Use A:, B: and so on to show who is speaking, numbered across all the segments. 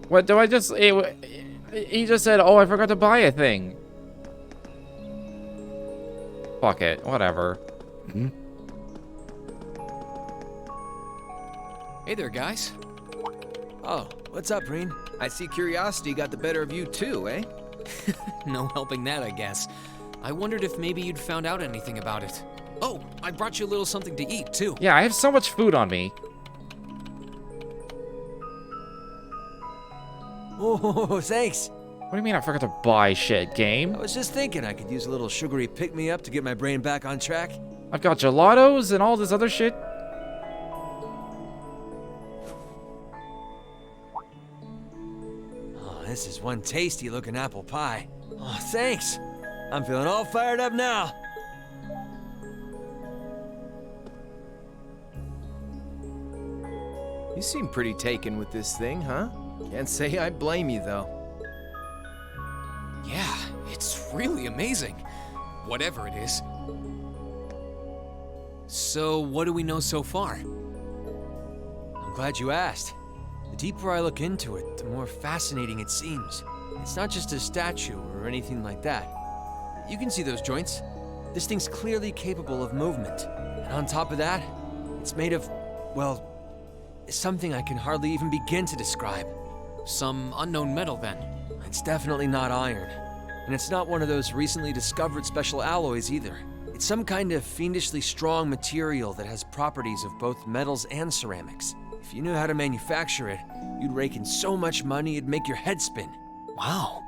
A: What do I just... He just said, oh, I forgot to buy a thing. Fuck it. Whatever.
B: Hey there, guys.
C: Oh, what's up, Reen?
D: I see curiosity got the better of you too, eh?
B: No helping that, I guess. I wondered if maybe you'd found out anything about it. Oh, I brought you a little something to eat, too.
A: Yeah, I have so much food on me.
C: Oh, thanks.
A: What do you mean I forgot to buy shit, game?
C: I was just thinking I could use a little sugary pick-me-up to get my brain back on track.
A: I've got gelatos and all this other shit.
C: Oh, this is one tasty-looking apple pie. Oh, thanks. I'm feeling all fired up now.
D: You seem pretty taken with this thing, huh? Can't say I blame you, though.
B: Yeah, it's really amazing. Whatever it is. So, what do we know so far?
C: I'm glad you asked. The deeper I look into it, the more fascinating it seems. It's not just a statue or anything like that. You can see those joints. This thing's clearly capable of movement. And on top of that, it's made of, well, something I can hardly even begin to describe.
B: Some unknown metal, then.
C: It's definitely not iron. And it's not one of those recently discovered special alloys either. It's some kind of fiendishly strong material that has properties of both metals and ceramics. If you knew how to manufacture it, you'd rake in so much money it'd make your head spin.
B: Wow.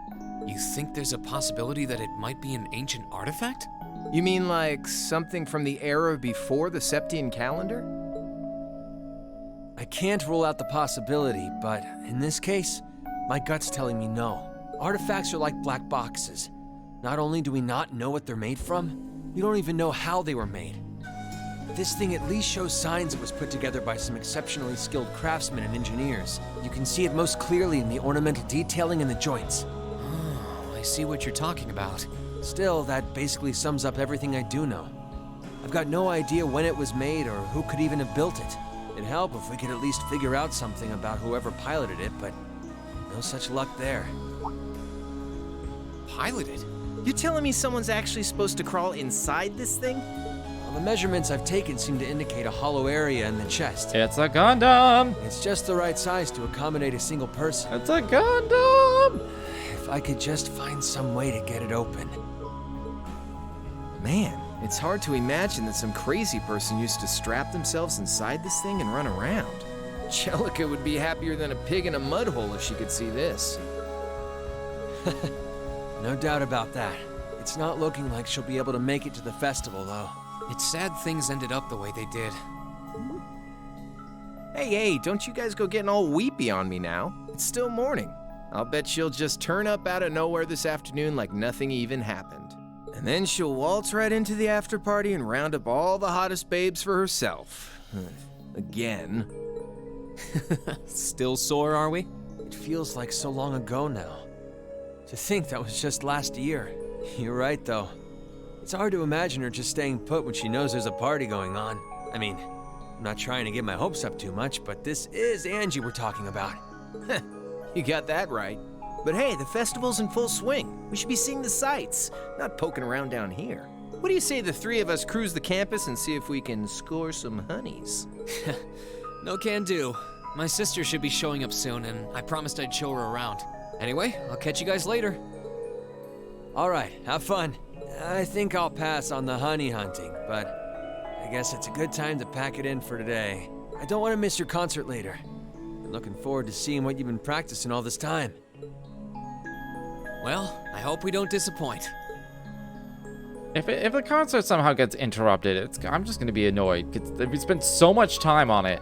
B: You think there's a possibility that it might be an ancient artifact?
D: You mean like something from the era before the Septian calendar?
C: I can't rule out the possibility, but in this case, my gut's telling me no. Artifacts are like black boxes. Not only do we not know what they're made from, we don't even know how they were made. This thing at least shows signs it was put together by some exceptionally skilled craftsmen and engineers. You can see it most clearly in the ornamental detailing in the joints.
B: Oh, I see what you're talking about.
C: Still, that basically sums up everything I do know. I've got no idea when it was made or who could even have built it. It'd help if we could at least figure out something about whoever piloted it, but no such luck there.
B: Piloted?
D: You're telling me someone's actually supposed to crawl inside this thing?
C: Well, the measurements I've taken seem to indicate a hollow area in the chest.
A: It's a Gundam!
C: It's just the right size to accommodate a single person.
A: It's a Gundam!
C: If I could just find some way to get it open.
D: Man, it's hard to imagine that some crazy person used to strap themselves inside this thing and run around. Jellica would be happier than a pig in a mud hole if she could see this.
C: No doubt about that. It's not looking like she'll be able to make it to the festival, though.
B: It's sad things ended up the way they did.
D: Hey, don't you guys go getting all weepy on me now. It's still morning. I'll bet she'll just turn up out of nowhere this afternoon like nothing even happened. And then she'll waltz right into the after party and round up all the hottest babes for herself. Again.
B: Still sore, are we?
C: It feels like so long ago now. To think that was just last year. You're right, though. It's hard to imagine her just staying put when she knows there's a party going on. I mean, I'm not trying to get my hopes up too much, but this is Angie we're talking about.
D: You got that right. But hey, the festival's in full swing. We should be seeing the sights, not poking around down here. What do you say the three of us cruise the campus and see if we can score some honeys?
B: No can do. My sister should be showing up soon, and I promised I'd show her around. Anyway, I'll catch you guys later.
C: All right, have fun. I think I'll pass on the honey hunting, but I guess it's a good time to pack it in for today. I don't want to miss your concert later. I'm looking forward to seeing what you've been practicing all this time.
B: Well, I hope we don't disappoint.
A: If the concert somehow gets interrupted, I'm just gonna be annoyed, because we spent so much time on it.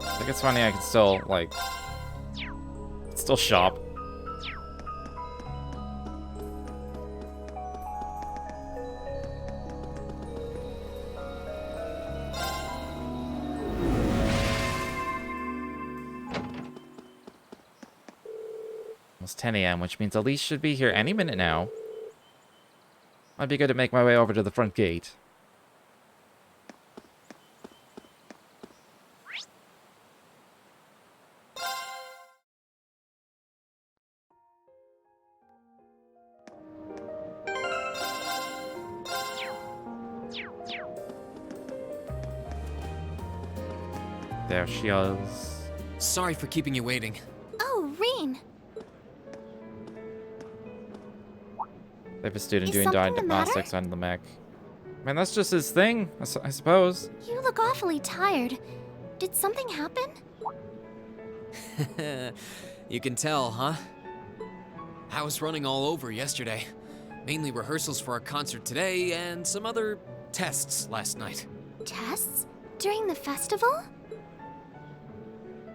A: I think it's funny I can still, like, still shop. It's 10 a.m., which means Elise should be here any minute now. Might be good to make my way over to the front gate. There she is.
B: Sorry for keeping you waiting.
E: Oh, Reen.
A: They have a student
E: Is
A: doing
E: something the matter?
A: diagnostics on the mech. Man, that's just his thing, I suppose.
E: You look awfully tired. Did something happen?
B: You can tell, huh? I was running all over yesterday. Mainly rehearsals for our concert today and some other tests last night.
E: Tests? During the festival?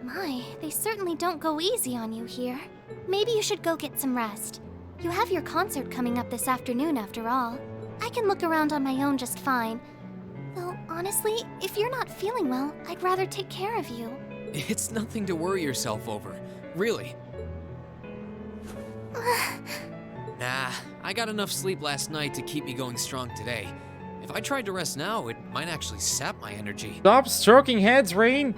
E: My, they certainly don't go easy on you here. Maybe you should go get some rest. You have your concert coming up this afternoon after all. I can look around on my own just fine. Though, honestly, if you're not feeling well, I'd rather take care of you.
B: It's nothing to worry yourself over, really. Nah, I got enough sleep last night to keep me going strong today. If I tried to rest now, it might actually sap my energy.
A: Stop stroking heads, Rain!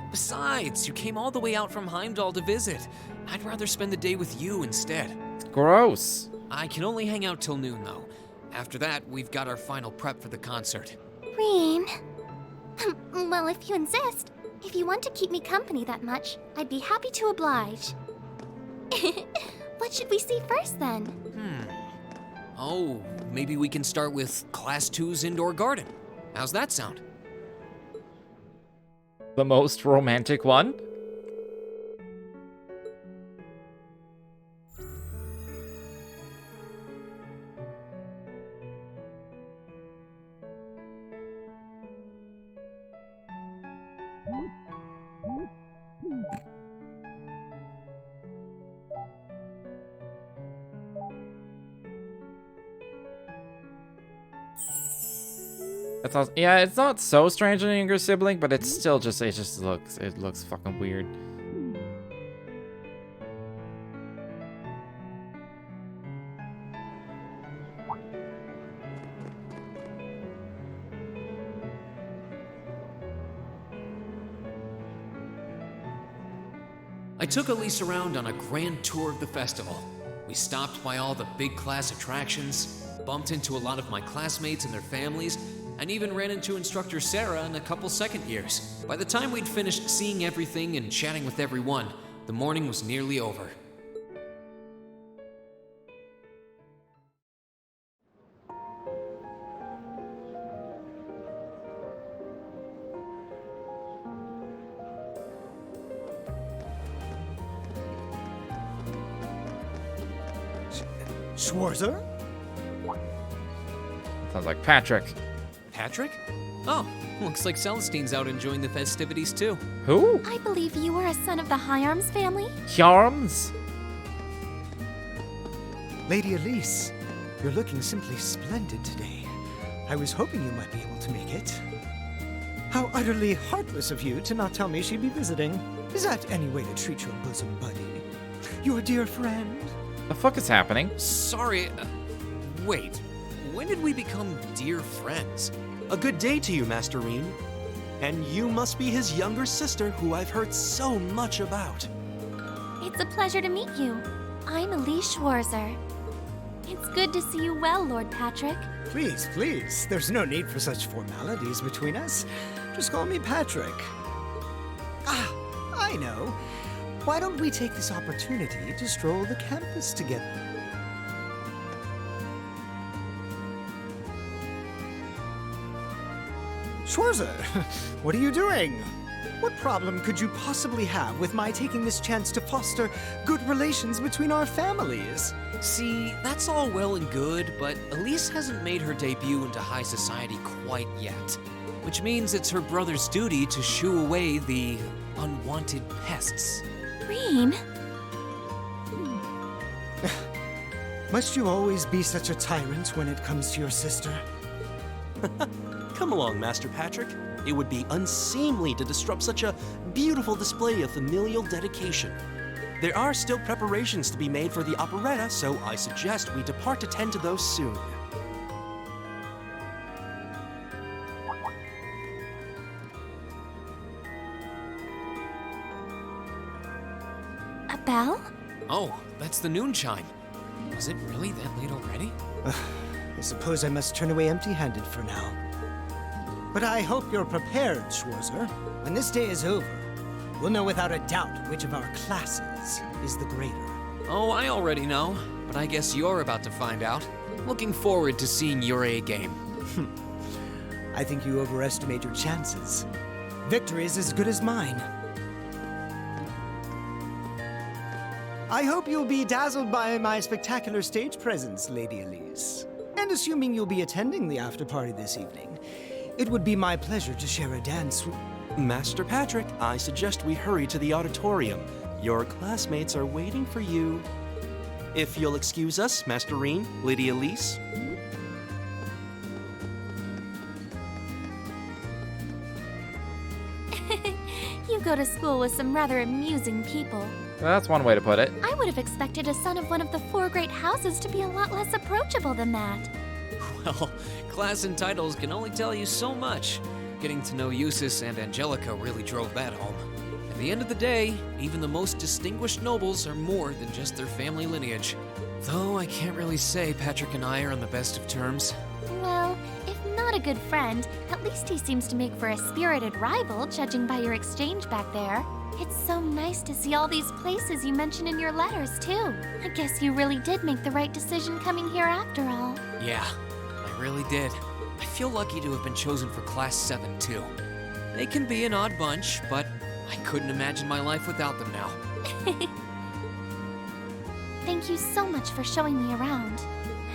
B: Besides, you came all the way out from Heimdall to visit. I'd rather spend the day with you instead.
A: Gross.
B: I can only hang out till noon, though. After that, we've got our final prep for the concert.
E: Reen. Well, if you insist. If you want to keep me company that much, I'd be happy to oblige. What should we see first, then?
B: Oh, maybe we can start with Class 2's indoor garden. How's that sound?
A: The most romantic one? Yeah, it's not so strange in a younger sibling, but it's still just, it looks fucking weird.
B: I took Elise around on a grand tour of the festival. We stopped by all the big class attractions, bumped into a lot of my classmates and their families, and even ran into instructor Sarah and a couple second years. By the time we'd finished seeing everything and chatting with everyone, the morning was nearly over.
F: Schwarzer?
A: Sounds like Patrick.
B: Patrick? Oh, looks like Celestine's out enjoying the festivities too.
A: Who?
E: I believe you are a son of the High Arms family?
A: Yarms?
F: Lady Elise, you're looking simply splendid today. I was hoping you might be able to make it. How utterly heartless of you to not tell me she'd be visiting. Is that any way to treat your bosom buddy? Your dear friend?
A: The fuck is happening?
B: Sorry, wait. When did we become dear friends?
G: A good day to you, Master Reen. And you must be his younger sister who I've heard so much about.
E: It's a pleasure to meet you. I'm Elise Schwarzer. It's good to see you well, Lord Patrick.
F: Please, please. There's no need for such formalities between us. Just call me Patrick. Ah, I know. Why don't we take this opportunity to stroll the campus together? Schwarzer, what are you doing? What problem could you possibly have with my taking this chance to foster good relations between our families?
B: See, that's all well and good, but Elise hasn't made her debut into high society quite yet. Which means it's her brother's duty to shoo away the unwanted pests.
E: Reen?
F: Must you always be such a tyrant when it comes to your sister?
G: Come along, Master Patrick. It would be unseemly to disrupt such a beautiful display of familial dedication. There are still preparations to be made for the operetta, so I suggest we depart to tend to those soon.
E: A bell?
B: Oh, that's the noon chime. Was it really that late already?
F: I suppose I must turn away empty-handed for now. But I hope you're prepared, Schwarzer. When this day is over, we'll know without a doubt which of our classes is the greater.
B: Oh, I already know, but I guess you're about to find out. Looking forward to seeing your A game.
F: I think you overestimate your chances. Victory is as good as mine. I hope you'll be dazzled by my spectacular stage presence, Lady Elise. And assuming you'll be attending the after-party this evening, it would be my pleasure to share a dance with...
G: Master Patrick, I suggest we hurry to the auditorium. Your classmates are waiting for you. If you'll excuse us, Master Reen, Lady Elise.
E: You go to school with some rather amusing people.
A: That's one way to put it.
E: I would have expected a son of one of the 4 great houses to be a lot less approachable than that.
B: Well, class and titles can only tell you so much. Getting to know Eustace and Angelica really drove that home. At the end of the day, even the most distinguished nobles are more than just their family lineage. Though I can't really say Patrick and I are on the best of terms.
E: Well, if not a good friend, at least he seems to make for a spirited rival, judging by your exchange back there. It's so nice to see all these places you mention in your letters, too. I guess you really did make the right decision coming here after all.
B: Yeah, I really did. I feel lucky to have been chosen for Class 7, too. They can be an odd bunch, but I couldn't imagine my life without them now.
E: Thank you so much for showing me around.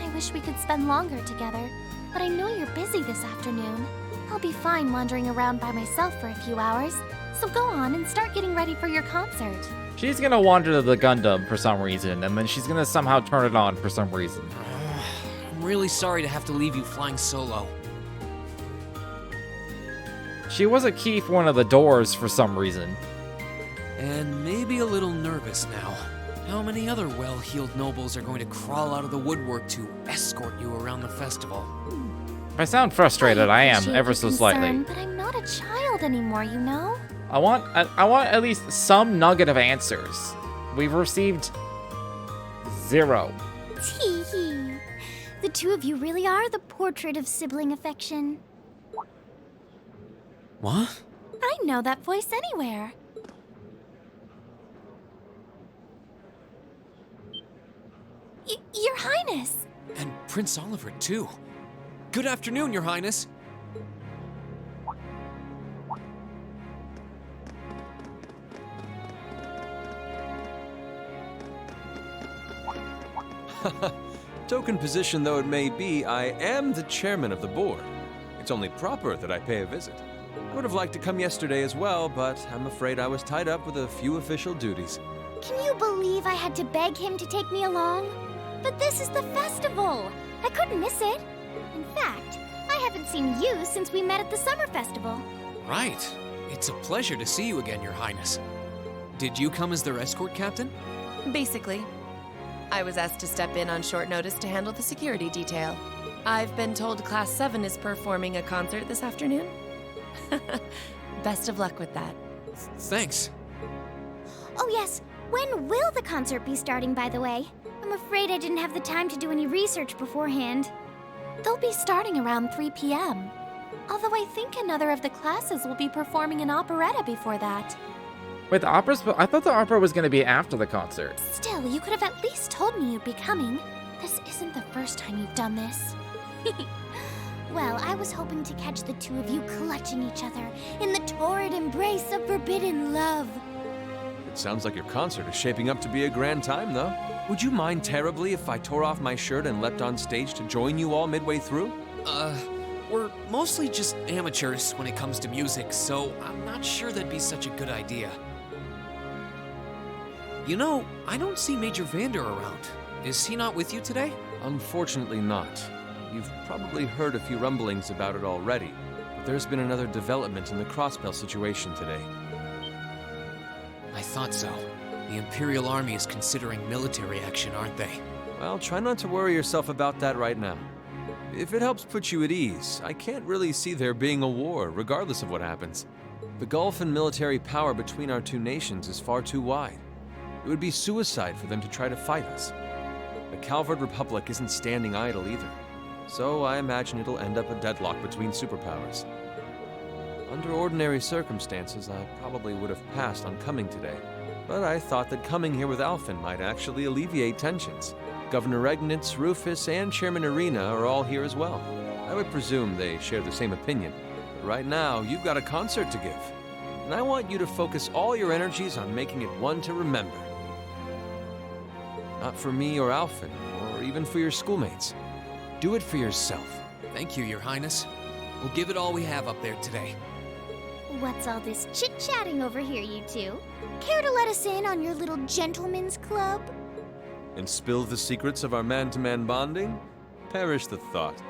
E: I wish we could spend longer together, but I know you're busy this afternoon. I'll be fine wandering around by myself for a few hours, so go on and start getting ready for your concert.
A: She's gonna wander to the Gundam for some reason, and then she's gonna somehow turn it on for some reason.
B: I'm really sorry to have to leave you flying solo.
A: She was a key for one of the doors for some reason.
B: And maybe a little nervous now. How many other well-heeled nobles are going to crawl out of the woodwork to escort you around the festival?
A: If I sound frustrated, I am,
E: appreciate
A: ever
E: your
A: so
E: concern,
A: slightly.
E: But I'm not a child anymore, you know?
A: I want at least some nugget of answers. We've received 0.
E: Tee hee. The two of you really are the portrait of sibling affection.
B: What?
E: I know that voice anywhere. Your Highness!
B: And Prince Oliver, too. Good afternoon, Your Highness.
C: Token position though it may be, I am the chairman of the board. It's only proper that I pay a visit. I would have liked to come yesterday as well, but I'm afraid I was tied up with a few official duties.
E: Can you believe I had to beg him to take me along? But this is the festival! I couldn't miss it. In fact, I haven't seen you since we met at the summer festival.
B: Right. It's a pleasure to see you again, Your Highness. Did you come as their escort captain?
H: Basically. I was asked to step in on short notice to handle the security detail. I've been told Class 7 is performing a concert this afternoon. Best of luck with that.
B: Thanks.
E: Oh yes, when will the concert be starting, by the way? I'm afraid I didn't have the time to do any research beforehand. They'll be starting around 3 p.m. Although I think another of the classes will be performing an operetta before that.
A: Wait, the opera's... I thought the opera was gonna be after the concert.
E: Still, you could have at least told me you'd be coming. This isn't the first time you've done this. Well, I was hoping to catch the two of you clutching each other in the torrid embrace of forbidden love.
C: It sounds like your concert is shaping up to be a grand time, though. Would you mind terribly if I tore off my shirt and leapt on stage to join you all midway through?
B: We're mostly just amateurs when it comes to music, so I'm not sure that'd be such a good idea. You know, I don't see Major Vander around. Is he not with you today?
C: Unfortunately not. You've probably heard a few rumblings about it already, but there's been another development in the Crosspell situation today.
B: I thought so. The Imperial Army is considering military action, aren't they?
C: Well, try not to worry yourself about that right now. If it helps put you at ease, I can't really see there being a war, regardless of what happens. The gulf in military power between our two nations is far too wide. It would be suicide for them to try to fight us. The Calvard Republic isn't standing idle either, so I imagine it'll end up a deadlock between superpowers. Under ordinary circumstances, I probably would have passed on coming today, but I thought that coming here with Alphen might actually alleviate tensions. Governor Regnitz, Rufus, and Chairman Arena are all here as well. I would presume they share the same opinion. But right now, you've got a concert to give, and I want you to focus all your energies on making it one to remember. Not for me or Alphen, or even for your schoolmates. Do it for yourself.
B: Thank you, Your Highness. We'll give it all we have up there today.
E: What's all this chit-chatting over here, you two? Care to let us in on your little gentleman's club?
C: And spill the secrets of our man-to-man bonding? Perish the thought.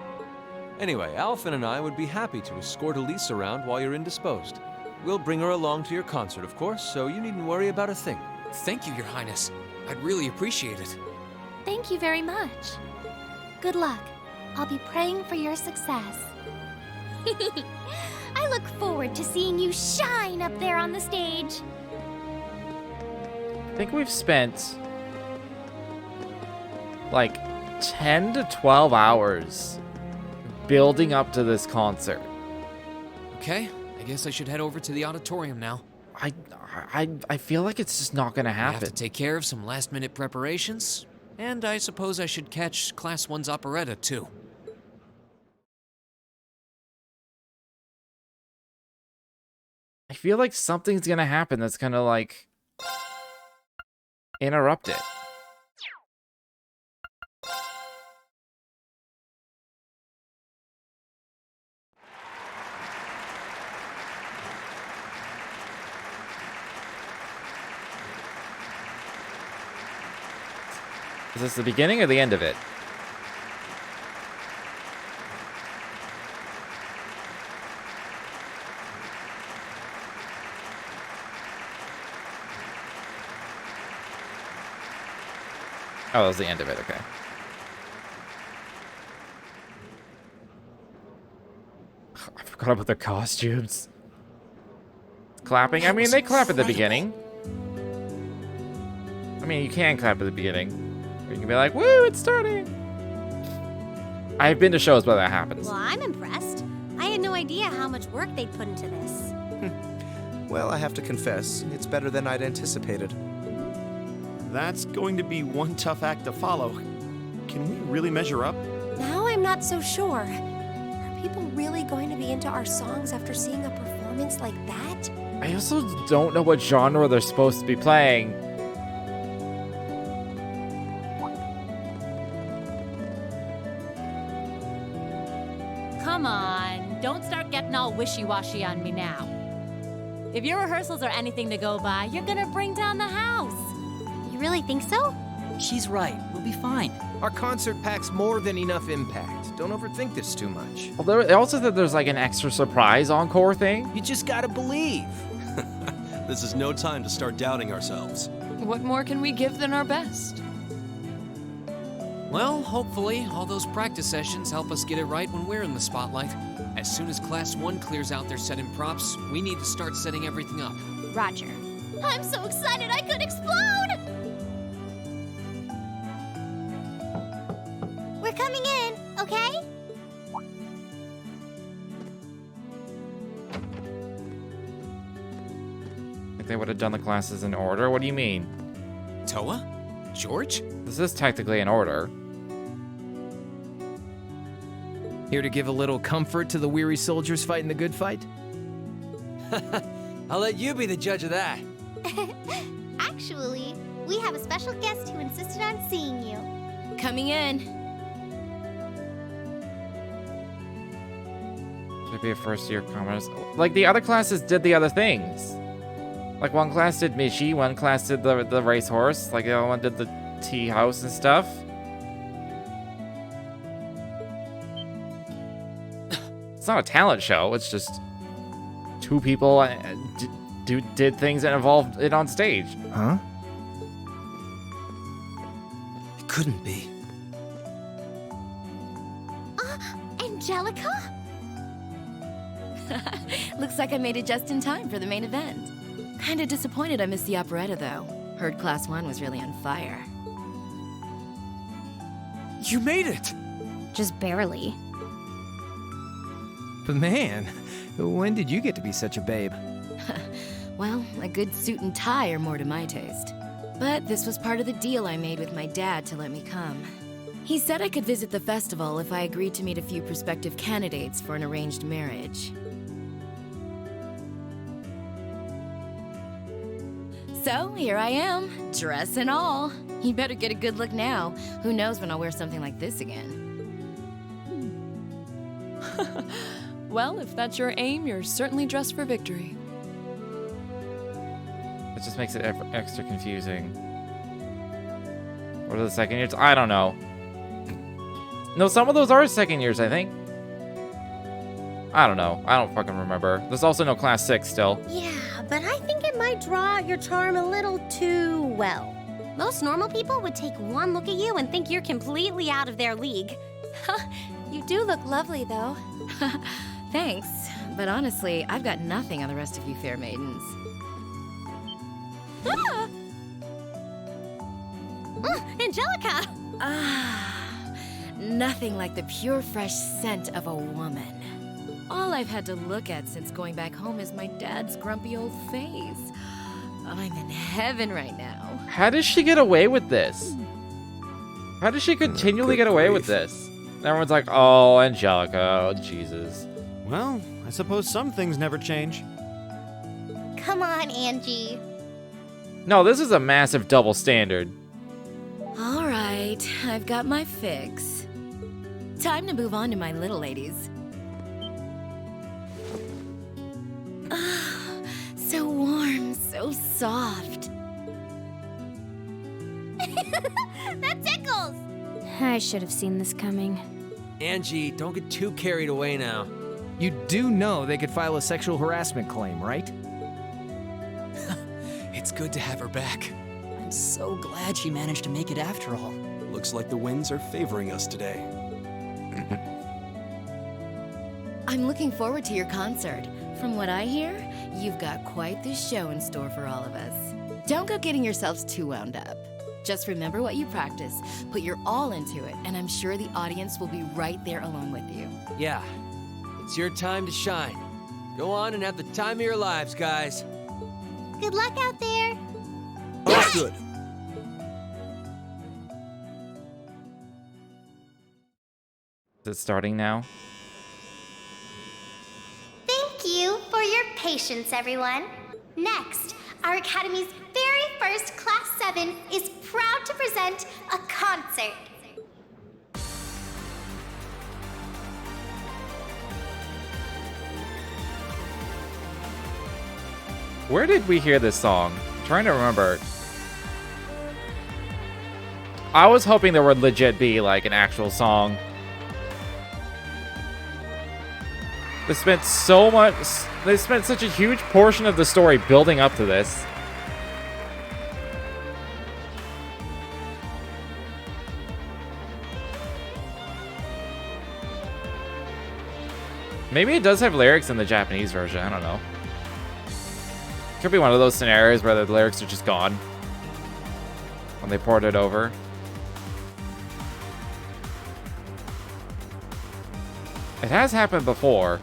C: Anyway, Alphen and I would be happy to escort Elise around while you're indisposed. We'll bring her along to your concert, of course, so you needn't worry about a thing.
B: Thank you, Your Highness. I'd really appreciate it.
E: Thank you very much. Good luck. I'll be praying for your success. I look forward to seeing you shine up there on the stage.
A: I think we've spent like 10 to 12 hours building up to this concert.
B: Okay, I guess I should head over to the auditorium now.
A: I feel like it's just not gonna
B: I have
A: happen.
B: to take care of some last-minute preparations, and I suppose I should catch Class 1's operetta, too.
A: I feel like something's gonna happen that's gonna like interrupt it. Is this the beginning or the end of it? Oh, that was the end of it, okay. I forgot about the costumes. Clapping? I mean, they clap at the beginning. I mean, you can clap at the beginning. Or you can be like, woo, it's starting. I've been to shows where that happens.
I: Well, I'm impressed. I had no idea how much work they'd put into this.
J: Well, I have to confess, it's better than I'd anticipated.
G: That's going to be one tough act to follow. Can we really measure up?
I: Now I'm not so sure. Are people really going to be into our songs after seeing a performance like that?
A: I also don't know what genre they're supposed to be playing.
K: Come on, don't start getting all wishy-washy on me now. If your rehearsals are anything to go by, you're gonna bring down the house.
E: You really think so?
L: She's right. We'll be fine.
D: Our concert packs more than enough impact. Don't overthink this too much.
A: Well, they also said there's like an extra surprise encore thing.
D: You just gotta believe.
G: This is no time to start doubting ourselves.
H: What more can we give than our best?
B: Well, hopefully, all those practice sessions help us get it right when we're in the spotlight. As soon as Class 1 clears out their set and props, we need to start setting everything up.
I: Roger.
E: I'm so excited I could explode! We're coming in, okay?
A: If they would have done the classes in order. What do you mean?
B: Toa? George?
A: This is technically in order.
D: Here to give a little comfort to the weary soldiers fighting the good fight?
C: I'll let you be the judge of that.
E: Actually, we have a special guest who insisted on seeing you.
I: Coming in.
A: Should be a first-year commerce. Like the other classes did the other things. Like one class did Mishi, one class did the racehorse, like the other one did the tea house and stuff. It's not a talent show. It's just two people did things that involved it on stage.
J: Huh?
G: couldn't be.
E: Angelica?
H: Looks like I made it just in time for the main event. Kinda disappointed I missed the operetta, though. Heard Class 1 was really on fire.
C: You made it!
E: Just barely.
D: But man, when did you get to be such a babe?
H: Well, a good suit and tie are more to my taste. But this was part of the deal I made with my dad to let me come. He said I could visit the festival if I agreed to meet a few prospective candidates for an arranged marriage. So, here I am, dress and all. You better get a good look now. Who knows when I'll wear something like this again.
M: Well, if that's your aim, you're certainly dressed for victory.
A: It just makes it extra confusing. What are the second years? I don't know. No, some of those are second years, I think. I don't know. I don't fucking remember. There's also no Class 6 still.
N: Yeah, but I think it might draw out your charm a little too well. Most normal people would take one look at you and think you're completely out of their league.
I: You do look lovely, though.
H: Thanks, but honestly, I've got nothing on the rest of you fair maidens.
N: Ah! Angelica!
H: Nothing like the pure, fresh scent of a woman. All I've had to look at since going back home is my dad's grumpy old face. I'm in heaven right now.
A: How does she get away with this? How does she continually get away with this? And everyone's like, oh, Angelica, oh, Jesus.
O: Well, I suppose some things never change.
N: Come on, Angie.
A: No, this is a massive double standard.
H: All right, I've got my fix. Time to move on to my little ladies. Ah, so warm, so soft.
N: That tickles!
E: I should have seen this coming.
C: Angie, don't get too carried away now.
D: You do know they could file a sexual harassment claim, right?
L: It's good to have her back. I'm so glad she managed to make it after all.
G: Looks like the winds are favoring us today.
H: I'm looking forward to your concert. From what I hear, you've got quite the show in store for all of us. Don't go getting yourselves too wound up. Just remember what you practice, put your all into it, and I'm sure the audience will be right there along with you.
C: Yeah, it's your time to shine. Go on and have the time of your lives, guys.
N: Good luck out there.
G: Oh, good.
A: Is it starting now?
E: Thank you for your patience, everyone. Next, our Academy's very first Class 7 is proud to present a concert.
A: Where did we hear this song? I'm trying to remember. I was hoping there would legit be like an actual song. They spent such a huge portion of the story building up to this. Maybe it does have lyrics in the Japanese version, I don't know. Could be one of those scenarios where the lyrics are just gone when they port it over. It has happened before.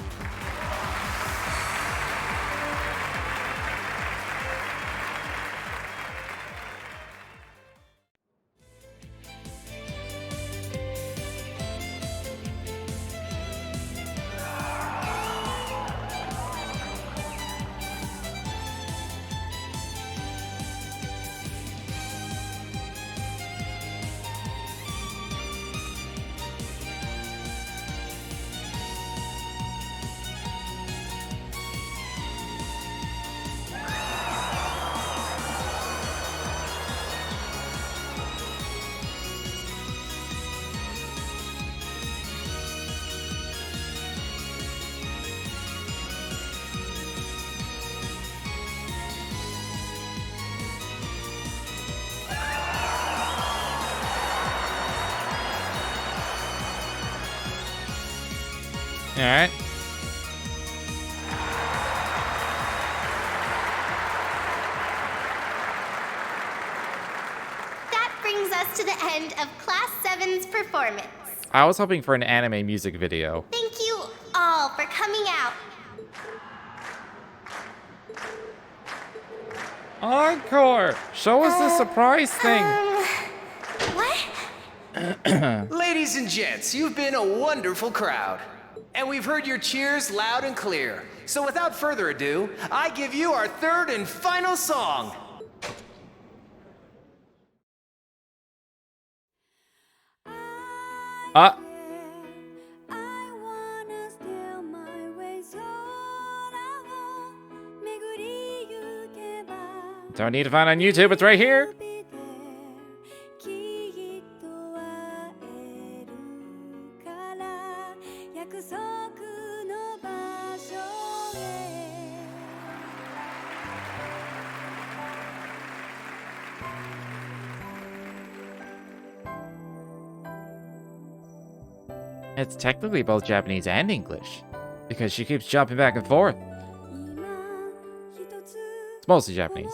A: Alright.
P: That brings us to the end of Class 7's performance.
A: I was hoping for an anime music video.
P: Thank you all for coming out.
A: Encore! Show us the surprise thing.
P: What?
D: Ladies and gents, you've been a wonderful crowd. And we've heard your cheers loud and clear. So without further ado, I give you our third and final song.
A: Don't need to find on YouTube, it's right here. It's technically both Japanese and English, because she keeps jumping back and forth. It's mostly Japanese.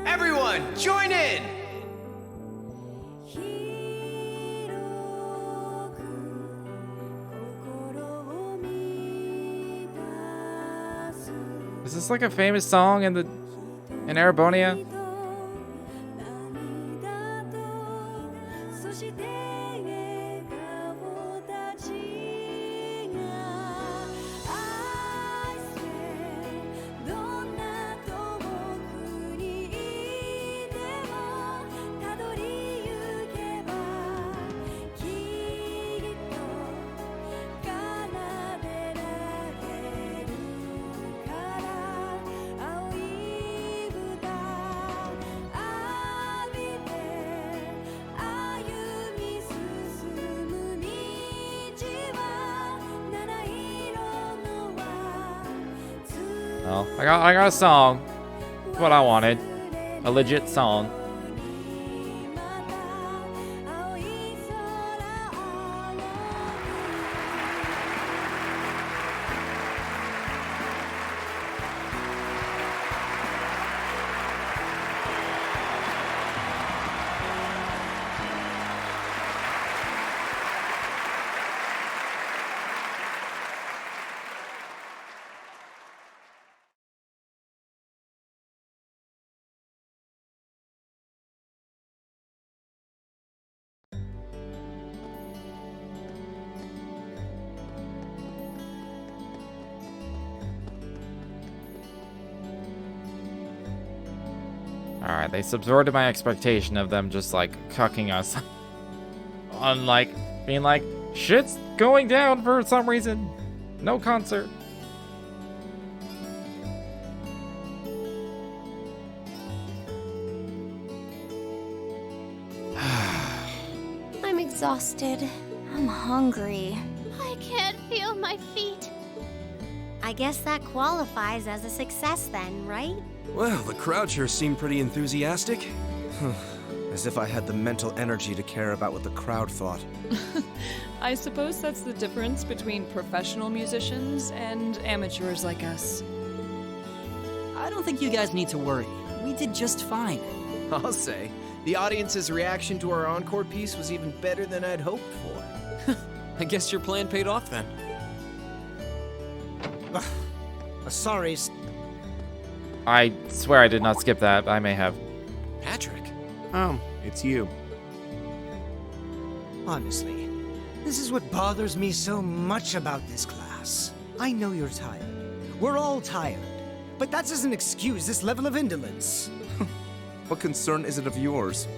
D: Everyone, join in!
A: Is this like a famous song in Arabonia? Well, I got a song. That's what I wanted. A legit song. Alright, they subverted my expectation of them just, like, cucking us. On, like, being like, shit's going down for some reason. No concert.
N: I'm exhausted.
E: I'm hungry. I can't feel my feet.
N: I guess that qualifies as a success then, right?
G: Well, the crowd sure seemed pretty enthusiastic.
J: As if I had the mental energy to care about what the crowd thought.
M: I suppose that's the difference between professional musicians and amateurs like us.
L: I don't think you guys need to worry. We did just fine.
D: I'll say, the audience's reaction to our encore piece was even better than I'd hoped for.
B: I guess your plan paid off then.
F: Sorry.
A: I swear I did not skip that. I may have.
B: Patrick.
G: Oh, it's you.
F: Honestly, this is what bothers me so much about this class. I know you're tired. We're all tired. But that doesn't excuse this level of indolence.
J: What concern is it of yours?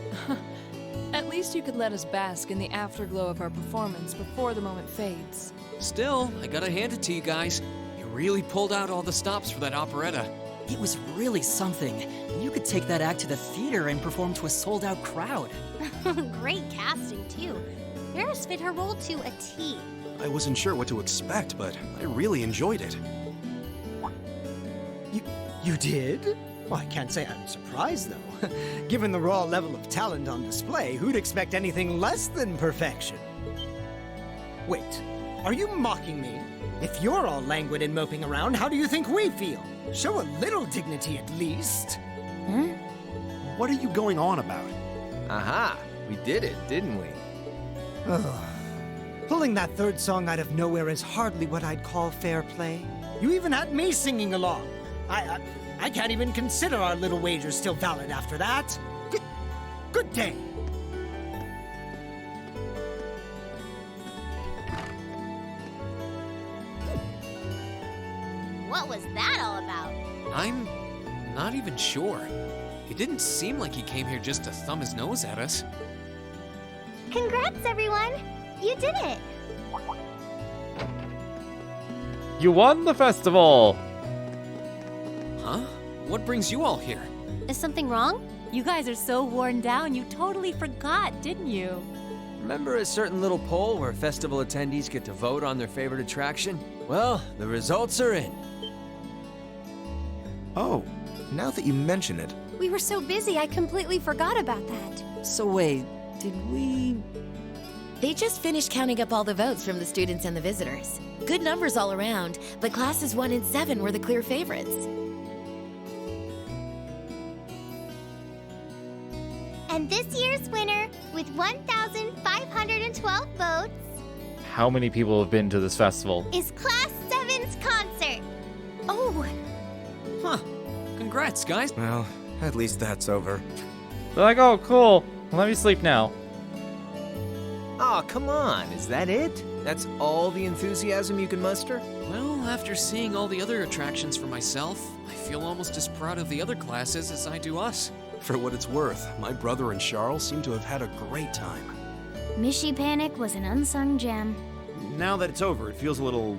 M: At least you could let us bask in the afterglow of our performance before the moment fades.
B: Still, I gotta hand it to you guys. You really pulled out all the stops for that operetta.
L: It was really something. You could take that act to the theater and perform to a sold-out crowd.
N: Great casting, too. Ferris fit her role to a T.
G: I wasn't sure what to expect, but I really enjoyed it.
F: You did? Well, I can't say I'm surprised, though. Given the raw level of talent on display, who'd expect anything less than perfection? Wait, are you mocking me? If you're all languid and moping around, how do you think we feel? Show a little dignity at least.
O: What are you going on about?
D: Aha, we did it, didn't we?
F: Ugh. Pulling that third song out of nowhere is hardly what I'd call fair play. You even had me singing along. I can't even consider our little wager still valid after that. Good day.
N: What was that all about?
B: I'm not even sure. It didn't seem like he came here just to thumb his nose at us.
P: Congrats, everyone! You did it!
A: You won the festival!
B: Huh? What brings you all here?
N: Is something wrong?
K: You guys are so worn down, you totally forgot, didn't you?
C: Remember a certain little poll where festival attendees get to vote on their favorite attraction? Well, the results are in.
J: Oh, now that you mention it.
I: We were so busy, I completely forgot about that.
L: So wait, did we...
H: They just finished counting up all the votes from the students and the visitors. Good numbers all around, but classes 1 and 7 were the clear favorites.
P: And this year's winner, with 1,512 votes,
A: How many people have been to this festival?
P: is Class 7's concert.
N: Oh!
B: Huh. Congrats, guys.
J: Well, at least that's over.
A: They're like, oh, cool. Let me sleep now.
D: Aw, come on, is that it? That's all the enthusiasm you can muster?
B: Well, after seeing all the other attractions for myself, I feel almost as proud of the other classes as I do us.
G: For what it's worth, my brother and Charles seem to have had a great time.
E: Mishy Panic was an unsung gem.
O: Now that it's over, it feels a little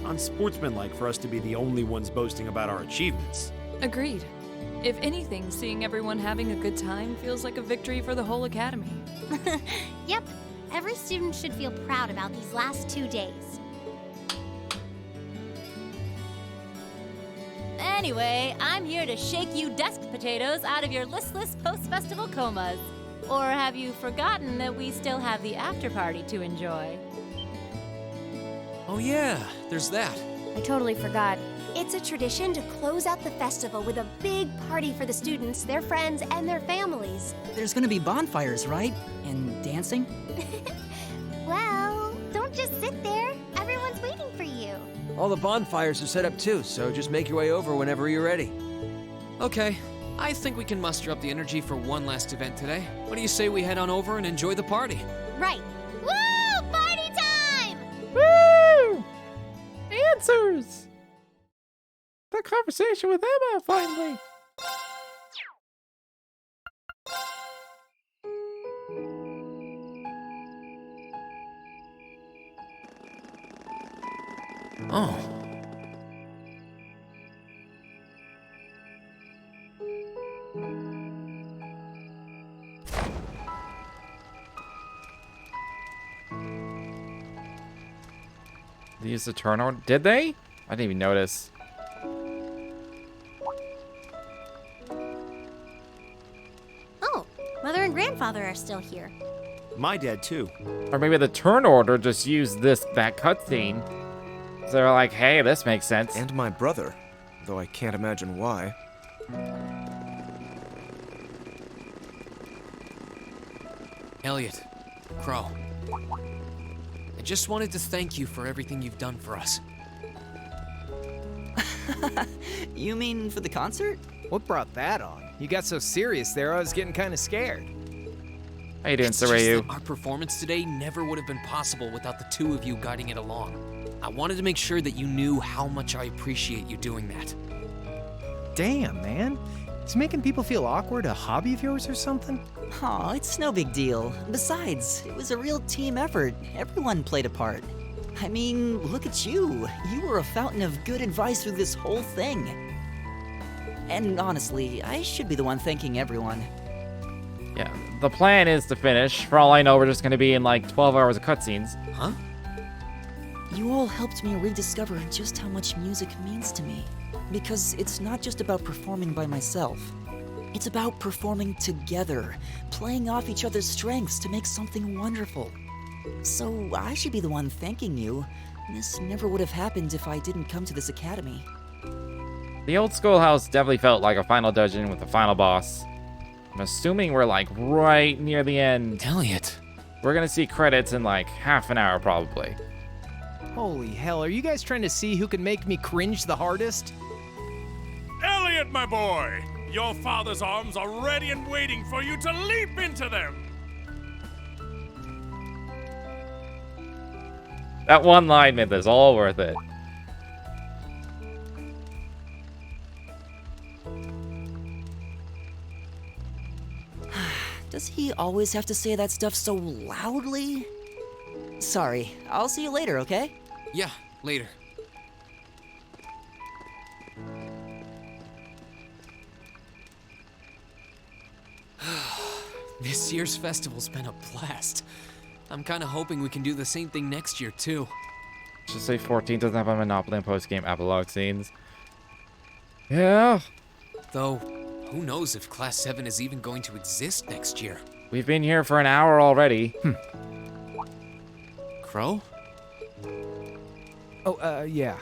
O: unsportsmanlike for us to be the only ones boasting about our achievements.
M: Agreed. If anything, seeing everyone having a good time feels like a victory for the whole academy.
E: Yep, every student should feel proud about these last 2 days.
K: Anyway, I'm here to shake you desk potatoes out of your listless post-festival comas. Or have you forgotten that we still have the after-party to enjoy?
B: Oh yeah, there's that.
I: I totally forgot. It's a tradition to close out the festival with a big party for the students, their friends, and their families.
L: There's gonna be bonfires, right? And dancing?
P: Well, don't just sit there. Everyone's waiting for you.
C: All the bonfires are set up too, so just make your way over whenever you're ready.
B: Okay, I think we can muster up the energy for one last event today. What do you say we head on over and enjoy the party?
P: Right. Woo! Party time!
A: Woo! Answers! The conversation with Emma, finally!
B: Oh.
A: They used the turn order? Did they? I didn't even notice.
N: Oh, Mother and Grandfather are still here.
O: My dad, too.
A: Or maybe the turn order just used that cutscene. So they're like, hey, this makes sense.
J: And my brother, though I can't imagine why.
B: Elliot, Crow. I just wanted to thank you for everything you've done for us.
L: You mean for the concert?
D: What brought that on? You got so serious there, I was getting kind of scared.
A: How you doing,
B: It's just
A: Sarayu?
B: that our performance today never would have been possible without the two of you guiding it along. I wanted to make sure that you knew how much I appreciate you doing that.
D: Damn, man. Is making people feel awkward a hobby of yours or something?
L: Aw, it's no big deal. Besides, it was a real team effort. Everyone played a part. I mean, look at you. You were a fountain of good advice through this whole thing. And honestly, I should be the one thanking everyone.
A: Yeah, the plan is to finish. For all I know, we're just gonna be in like 12 hours of cutscenes.
L: Huh? You all helped me rediscover just how much music means to me. Because it's not just about performing by myself. It's about performing together, playing off each other's strengths to make something wonderful. So I should be the one thanking you. This never would have happened if I didn't come to this academy.
A: The old schoolhouse definitely felt like a final dungeon with a final boss. I'm assuming we're like right near the end.
B: Elliot.
A: We're gonna see credits in like half an hour probably.
D: Holy hell, are you guys trying to see who can make me cringe the hardest?
Q: Elliot, my boy! Your father's arms are ready and waiting for you to leap into them!
A: That one line made this all worth it.
L: Does he always have to say that stuff so loudly? Sorry, I'll see you later, okay?
B: Yeah, later. This year's festival's been a blast. I'm kind of hoping we can do the same thing next year, too.
A: Just say 14 doesn't have a Monopoly and post-game epilogue scenes. Yeah.
B: Though, who knows if Class 7 is even going to exist next year?
A: We've been here for an hour already.
B: Crow?
D: Oh, yeah.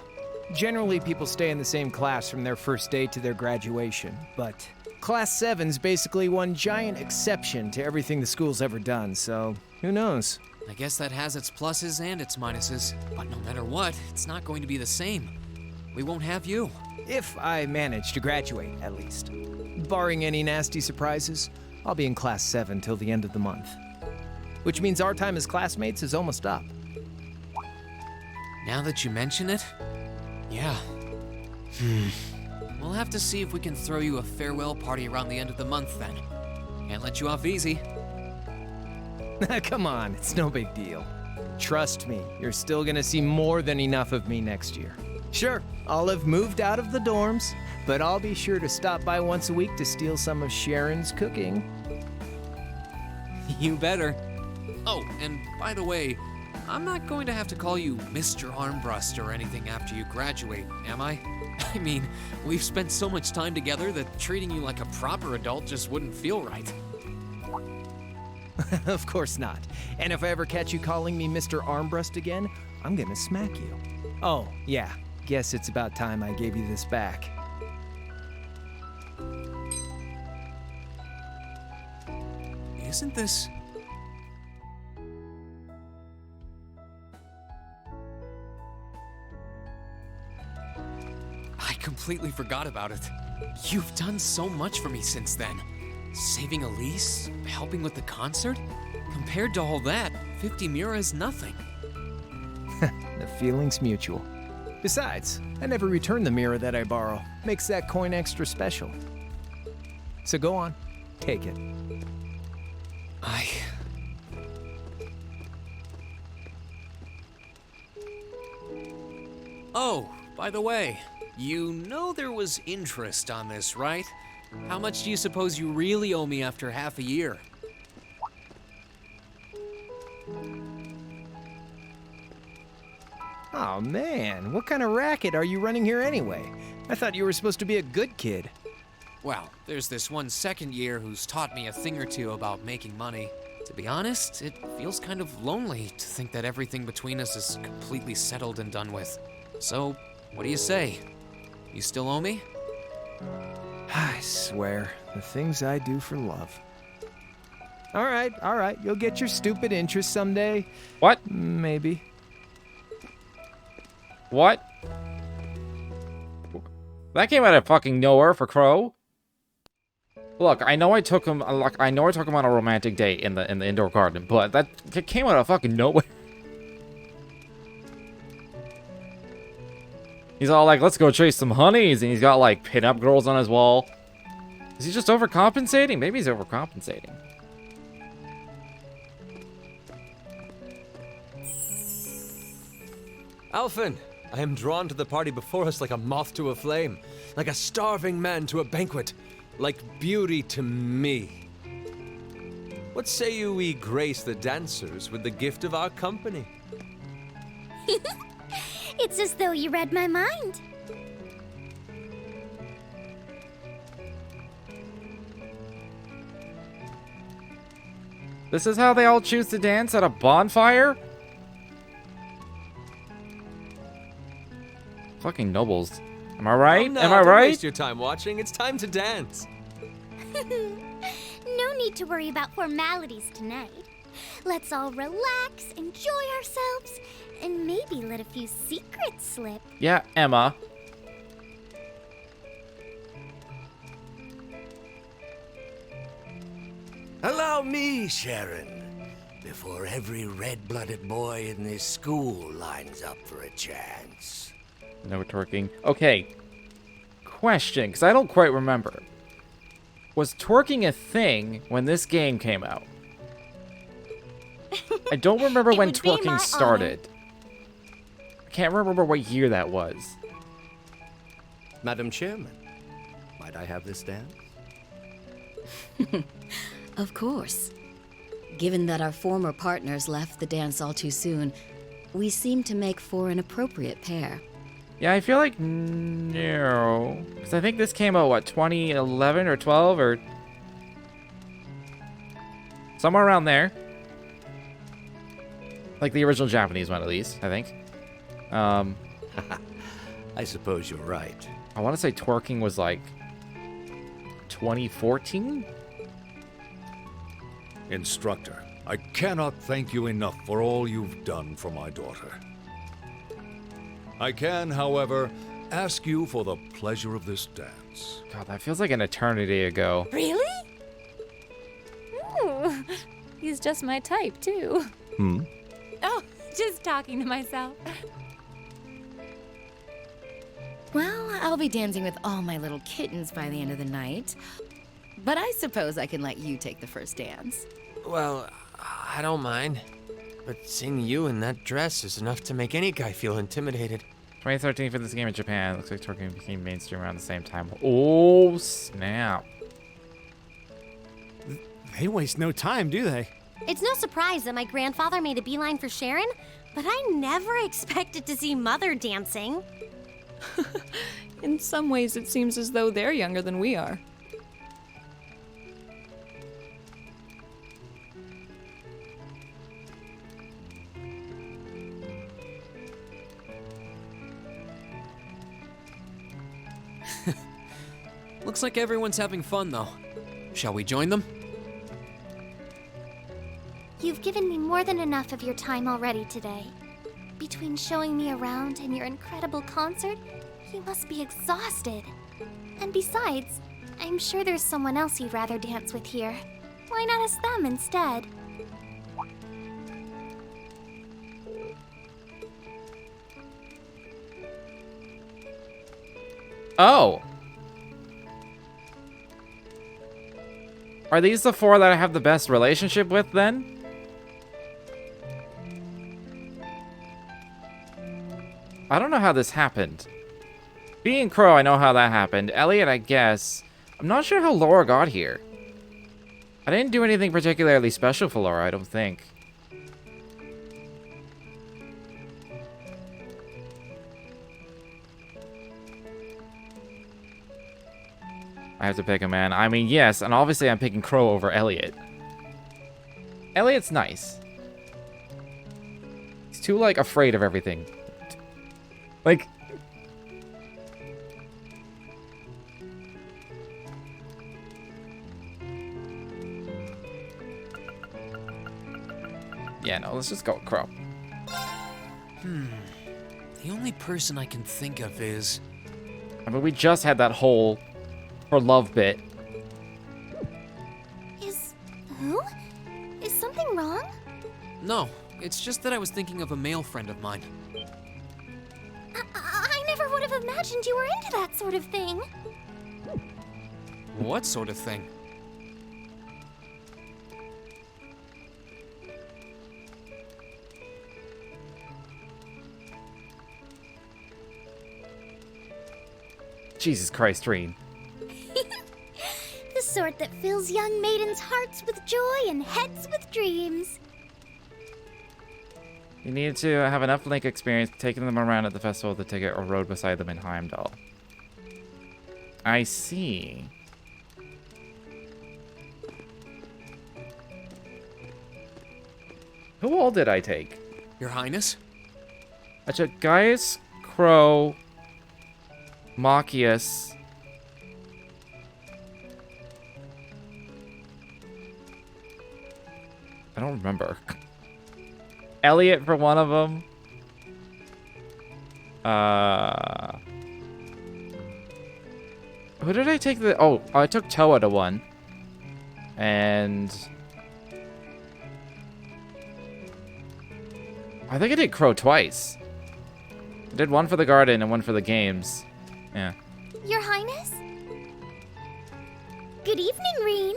D: Generally, people stay in the same class from their first day to their graduation, but Class 7's basically one giant exception to everything the school's ever done, so who knows?
B: I guess that has its pluses and its minuses, but no matter what, it's not going to be the same. We won't have you.
D: If I manage to graduate, at least. Barring any nasty surprises, I'll be in Class 7 till the end of the month. Which means our time as classmates is almost up.
B: Now that you mention it, yeah. We'll have to see if we can throw you a farewell party around the end of the month then. Can't let you off easy.
D: Come on, it's no big deal. Trust me, you're still gonna see more than enough of me next year. Sure, I'll have moved out of the dorms, but I'll be sure to stop by once a week to steal some of Sharon's cooking.
B: You better. Oh, and by the way, I'm not going to have to call you Mr. Armbrust or anything after you graduate, am I? I mean, we've spent so much time together that treating you like a proper adult just wouldn't feel right.
D: Of course not. And if I ever catch you calling me Mr. Armbrust again, I'm gonna smack you. Oh, yeah. Guess it's about time I gave you this back.
B: Isn't this... I completely forgot about it. You've done so much for me since then. Saving Elise, helping with the concert. Compared to all that, 50 Mira is nothing.
D: The feeling's mutual. Besides, I never return the mirror that I borrow. Makes that coin extra special. So go on, take it.
B: Oh, by the way, you know there was interest on this, right? How much do you suppose you really owe me after half a year?
D: Oh man, what kind of racket are you running here anyway? I thought you were supposed to be a good kid.
B: Well, there's this one second year who's taught me a thing or two about making money. To be honest, it feels kind of lonely to think that everything between us is completely settled and done with. So, what do you say? You still owe me?
D: I swear, the things I do for love. All right, you'll get your stupid interest someday.
A: What?
D: Maybe.
A: What? That came out of fucking nowhere for Crow. Look, I know I took him on a romantic date in the indoor garden, but that came out of fucking nowhere. He's all like, let's go chase some honeys, and he's got like pinup girls on his wall. Is he just overcompensating? Maybe he's overcompensating.
C: Alphen, I am drawn to the party before us like a moth to a flame, like a starving man to a banquet, like beauty to me. What say you we grace the dancers with the gift of our company?
E: It's as though you read my mind.
A: This is how they all choose to dance at a bonfire? Fucking nobles. Am I right?
C: Now,
A: Am I
C: don't
A: right?
C: waste your time watching. It's time to dance.
E: No need to worry about formalities tonight. Let's all relax, enjoy ourselves, and maybe let a few secrets slip.
A: Yeah, Emma.
R: Allow me, Sharon, before every red-blooded boy in this school lines up for a chance.
A: No twerking. Okay. Question, because I don't quite remember. Was twerking a thing when this game came out? I don't remember when twerking started. I can't remember what year that was.
J: Madam Chairman, might I have this dance?
S: Of course. Given that our former partners left the dance all too soon, we seem to make for an appropriate pair.
A: Yeah, I feel like no. Because I think this came out, what, 2011 or 12 or... somewhere around there. Like the original Japanese one, at least, I think.
R: I suppose you're right.
A: I want to say twerking was like 2014?
T: Instructor, I cannot thank you enough for all you've done for my daughter. I can, however, ask you for the pleasure of this dance.
A: God, that feels like an eternity ago.
K: Really? Ooh, he's just my type, too.
T: Hmm?
K: Oh, just talking to myself.
S: Well, I'll be dancing with all my little kittens by the end of the night. But I suppose I can let you take the first dance.
C: Well, I don't mind. But seeing you in that dress is enough to make any guy feel intimidated.
A: 2013 for this game in Japan. Looks like twerking became mainstream around the same time. Oh, snap.
O: They waste no time, do they?
I: It's no surprise that my grandfather made a beeline for Sharon, but I never expected to see Mother dancing.
M: In some ways, it seems as though they're younger than we are.
B: Looks like everyone's having fun, though. Shall we join them?
E: You've given me more than enough of your time already today. Between showing me around and your incredible concert, you must be exhausted. And besides, I'm sure there's someone else you'd rather dance with here. Why not ask them instead?
A: Oh. Are these the four that I have the best relationship with, then? I don't know how this happened. Being Crow, I know how that happened. Elliot, I guess. I'm not sure how Laura got here. I didn't do anything particularly special for Laura, I don't think. I have to pick a man. I mean, yes, and obviously I'm picking Crow over Elliot. Elliot's nice. He's too, like, afraid of everything. Like... yeah, no, let's just go with Crow.
B: The only person I can think of is...
A: I mean, we just had that whole... for love bit.
E: Who? Is something wrong?
B: No, it's just that I was thinking of a male friend of mine.
E: I never would have imagined you were into that sort of thing.
B: What sort of thing?
A: Jesus Christ, Reen.
E: The sort that fills young maidens' hearts with joy and heads with dreams.
A: You need to have enough Link experience taking them around at the festival to ticket or rode beside them in Heimdall. I see. Who all did I take?
B: Your Highness?
A: I took Gaius, Crow, Machias. I don't remember. Elliot for one of them. Who did I take the... Oh, I took Toa to one. And... I think I did Crow twice. I did one for the garden and one for the games. Yeah.
E: Your Highness? Good evening, Reen.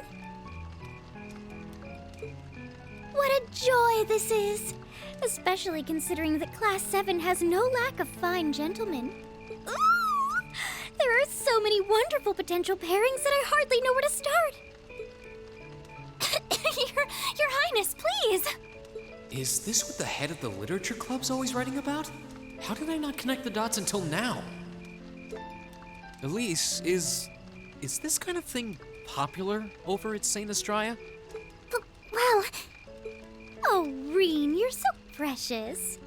E: What a joy this is! Especially considering that Class 7 has no lack of fine gentlemen. Ooh! There are so many wonderful potential pairings that I hardly know where to start. Your Highness, please!
B: Is this what the head of the literature club's always writing about? How did I not connect the dots until now? Elise, is this kind of thing popular over at St. Estrella?
E: Well... Oh, Reen, you're so precious.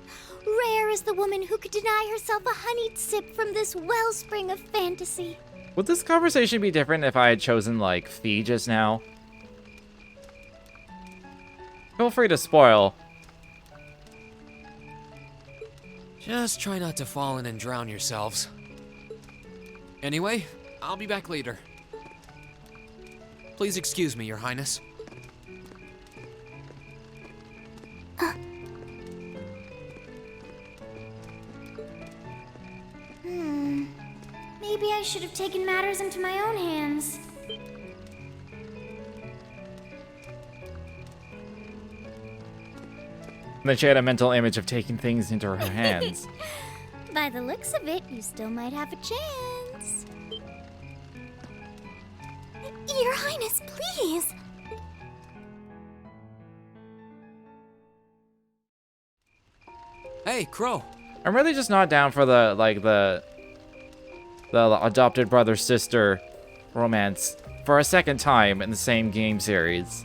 E: Rare is the woman who could deny herself a honeyed sip from this wellspring of fantasy.
A: Would this conversation be different if I had chosen, like, Fee just now? Feel free to spoil.
B: Just try not to fall in and drown yourselves. Anyway, I'll be back later. Please excuse me, Your Highness.
E: Maybe I should have taken matters into my own hands.
A: And then she had a mental image of taking things into her hands.
E: By the looks of it, you still might have a chance. Your Highness, please!
B: Hey, Crow.
A: I'm really just not down for the adopted brother-sister romance for a second time in the same game series.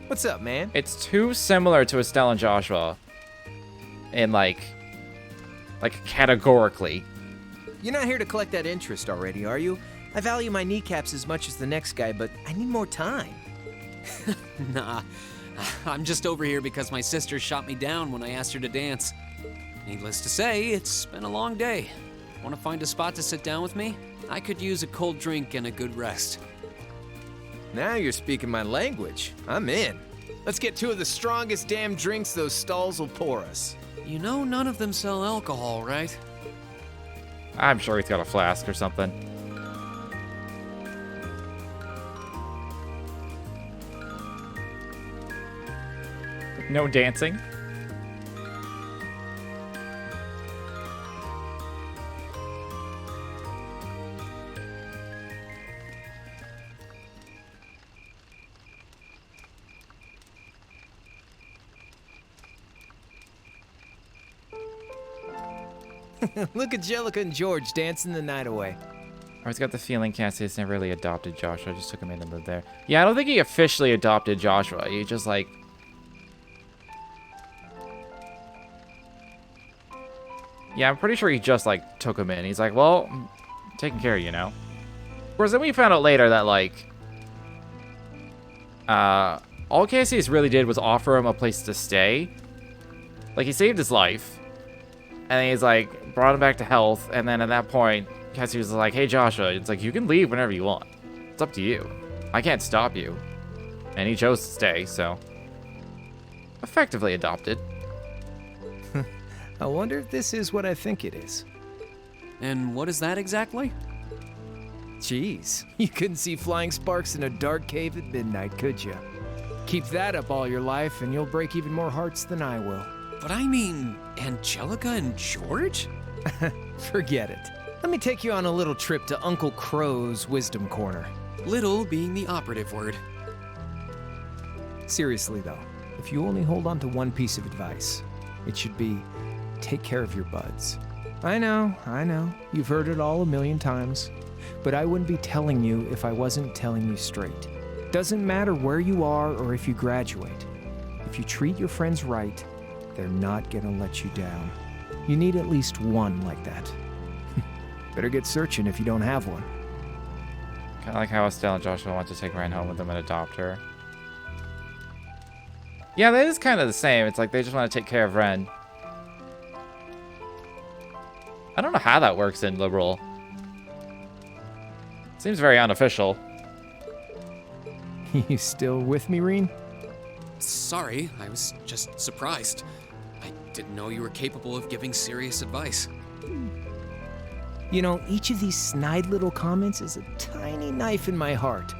D: What's up, man?
A: It's too similar to Estelle and Joshua. In like categorically.
D: You're not here to collect that interest already, are you? I value my kneecaps as much as the next guy, but I need more time.
B: Nah, I'm just over here because my sister shot me down when I asked her to dance. Needless to say, it's been a long day. Want to find a spot to sit down with me? I could use a cold drink and a good rest.
D: Now you're speaking my language. I'm in. Let's get two of the strongest damn drinks those stalls will pour us.
B: You know none of them sell alcohol, right?
A: I'm sure he's got a flask or something. No dancing?
D: Look at Jellica and George dancing the night away.
A: I always got the feeling Cassius never really adopted Joshua. I just took him in and lived there. Yeah, I don't think he officially adopted Joshua. He just, like... Yeah, I'm pretty sure he just, like, took him in. He's like, well, I'm taking care of you now. Of course, then we found out later that, like... all Cassius really did was offer him a place to stay. Like, he saved his life. And then he's like, brought him back to health. And then at that point, Cassius was like, hey, Joshua, it's like, you can leave whenever you want. It's up to you. I can't stop you. And he chose to stay, so. Effectively adopted.
D: I wonder if this is what I think it is.
B: And what is that exactly?
D: Jeez, you couldn't see flying sparks in a dark cave at midnight, could you? Keep that up all your life, and you'll break even more hearts than I will.
B: But I mean, Angelica and George?
D: Forget it. Let me take you on a little trip to Uncle Crow's Wisdom Corner.
B: Little being the operative word.
D: Seriously, though, if you only hold on to one piece of advice, it should be take care of your buds. I know, you've heard it all a million times, but I wouldn't be telling you if I wasn't telling you straight. Doesn't matter where you are or if you graduate. If you treat your friends right, they're not gonna let you down. You need at least one like that. Better get searching if you don't have one.
A: Kind of like how Estelle and Joshua want to take Ren home with them and adopt her. Yeah, that is kind of the same. It's like they just want to take care of Ren. I don't know how that works in Liberal. Seems very unofficial.
D: You still with me, Reen?
B: Sorry, I was just surprised. I didn't know you were capable of giving serious advice.
D: You know, each of these snide little comments is a tiny knife in my heart.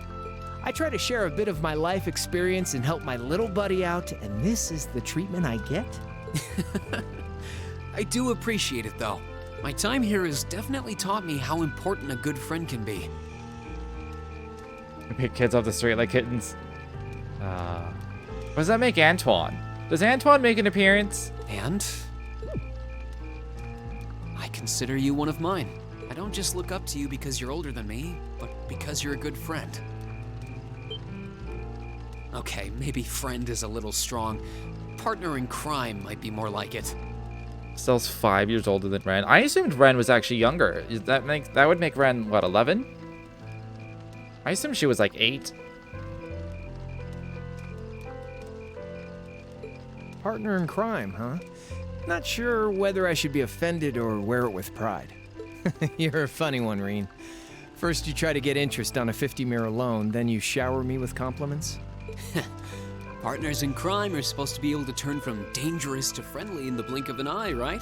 D: I try to share a bit of my life experience and help my little buddy out, and this is the treatment I get?
B: I do appreciate it, though. My time here has definitely taught me how important a good friend can be.
A: We pick kids off the street like kittens. What does that make Antoine? Does Antoine make an appearance?
B: And I consider you one of mine. I don't just look up to you because you're older than me, but because you're a good friend. Okay, maybe friend is a little strong. Partner in crime might be more like it.
A: Stell's 5 years older than Ren. I assumed Ren was actually younger. That would make Ren, what, 11? I assumed she was like 8.
D: Partner in crime, huh? Not sure whether I should be offended or wear it with pride. You're a funny one, Reen. First you try to get interest on a 50-mirror loan, then you shower me with compliments.
B: Partners in crime are supposed to be able to turn from dangerous to friendly in the blink of an eye, right?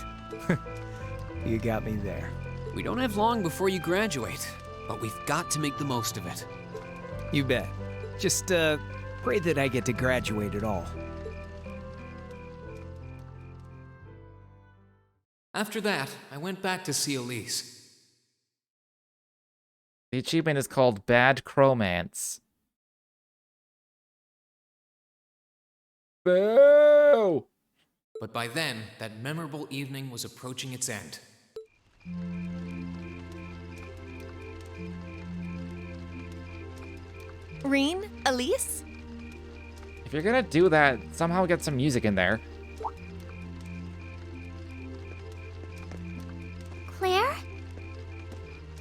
D: You got me there.
B: We don't have long before you graduate, but we've got to make the most of it.
D: You bet. Just, pray that I get to graduate at all.
B: After that, I went back to see Elise.
A: The achievement is called Bad Cromance. Boo!
B: But by then, that memorable evening was approaching its end.
H: Reen? Elise?
A: If you're gonna do that, somehow get some music in there.
E: Claire?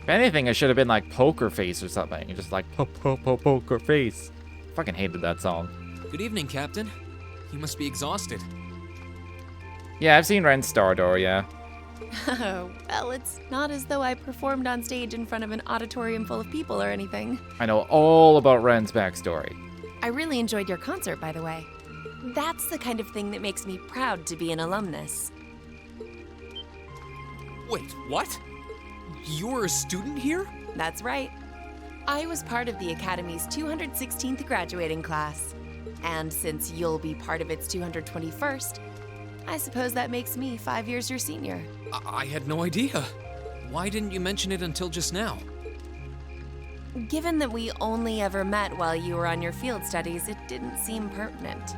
A: If anything, it should have been like Poker Face or something. Just like Poker Face. Fucking hated that song.
B: Good evening, Captain. You must be exhausted.
A: Yeah, I've seen Ren's Stardoor, yeah.
H: Well, it's not as though I performed on stage in front of an auditorium full of people or anything.
A: I know all about Ren's backstory.
H: I really enjoyed your concert, by the way. That's the kind of thing that makes me proud to be an alumnus.
B: Wait, what? You're a student here?
H: That's right. I was part of the Academy's 216th graduating class. And since you'll be part of its 221st, I suppose that makes me 5 years your senior.
B: I had no idea. Why didn't you mention it until just now?
H: Given that we only ever met while you were on your field studies, it didn't seem pertinent.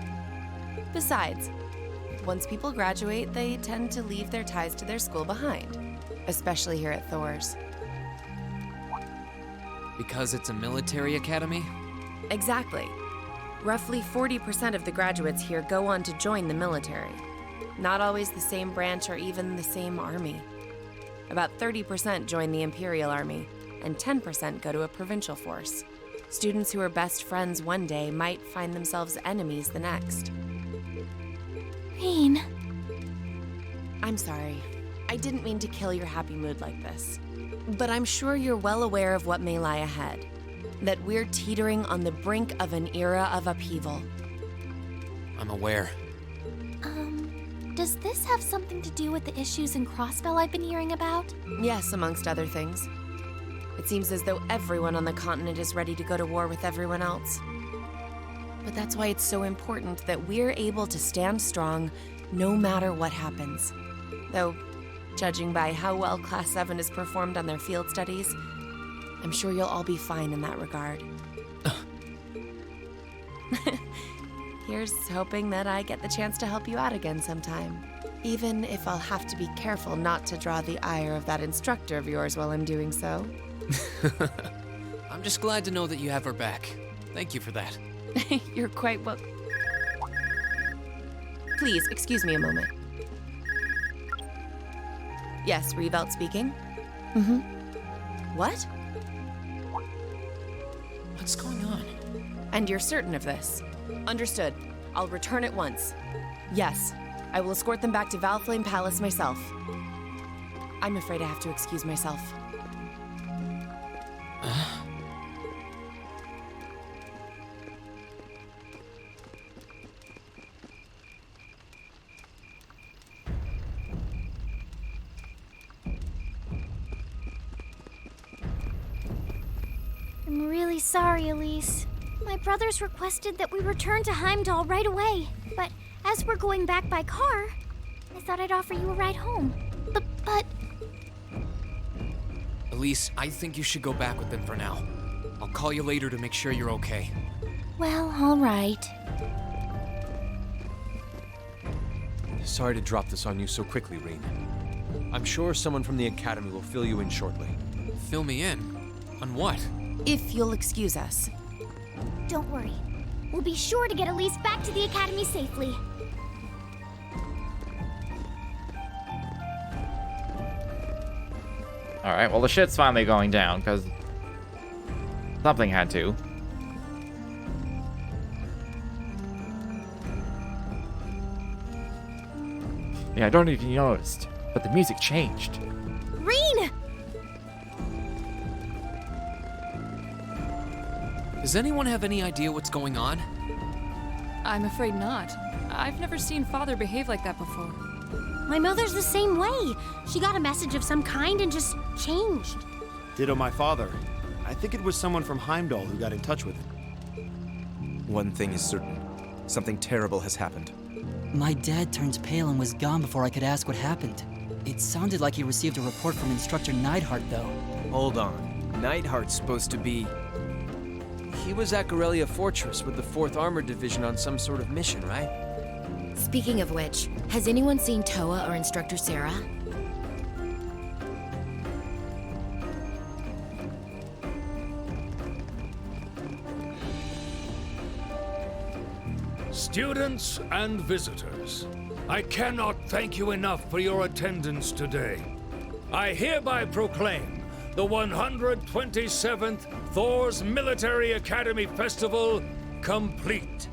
H: Besides, once people graduate, they tend to leave their ties to their school behind, especially here at Thor's.
B: Because it's a military academy?
H: Exactly. Roughly 40% of the graduates here go on to join the military. Not always the same branch or even the same army. About 30% join the Imperial Army, and 10% go to a provincial force. Students who are best friends one day might find themselves enemies the next.
E: Reen.
H: I'm sorry. I didn't mean to kill your happy mood like this. But I'm sure you're well aware of what may lie ahead. That we're teetering on the brink of an era of upheaval.
B: I'm aware.
E: Does this have something to do with the issues in Crossbell I've been hearing about?
H: Yes, amongst other things. It seems as though everyone on the continent is ready to go to war with everyone else. But that's why it's so important that we're able to stand strong no matter what happens. Though, judging by how well Class 7 has performed on their field studies, I'm sure you'll all be fine in that regard. Here's hoping that I get the chance to help you out again sometime. Even if I'll have to be careful not to draw the ire of that instructor of yours while I'm doing so.
B: I'm just glad to know that you have her back. Thank you for that.
H: You're quite well. Please, excuse me a moment. Yes, Revelt speaking. Mm-hmm. What?
B: What's going on?
H: And you're certain of this? Understood. I'll return at once. Yes, I will escort them back to Valflame Palace myself. I'm afraid I have to excuse myself.
E: I'm really sorry, Elise. My brothers requested that we return to Heimdall right away, but as we're going back by car, I thought I'd offer you a ride home. But...
B: Elise, I think you should go back with them for now. I'll call you later to make sure you're okay.
E: Well, all right.
C: Sorry to drop this on you so quickly, Reen. I'm sure someone from the Academy will fill you in shortly.
B: Fill me in? On what?
H: If you'll excuse us.
E: Don't worry. We'll be sure to get Elise back to the Academy safely.
A: Alright, well the shit's finally going down, because something had to. Yeah, I don't even noticed, but the music changed.
E: Reen!
B: Does anyone have any idea what's going on?
M: I'm afraid not. I've never seen Father behave like that before.
N: My mother's the same way. She got a message of some kind and just changed.
O: Ditto my father. I think it was someone from Heimdall who got in touch with him.
J: One thing is certain. Something terrible has happened.
L: My dad turned pale and was gone before I could ask what happened. It sounded like he received a report from Instructor Neidhart, though.
D: Hold on. Neidhart's supposed to be... He was at Gorelia Fortress with the 4th Armored Division on some sort of mission, right?
S: Speaking of which, has anyone seen Toa or Instructor Sarah?
T: Students and visitors, I cannot thank you enough for your attendance today. I hereby proclaim the 127th Thor's Military Academy Festival complete.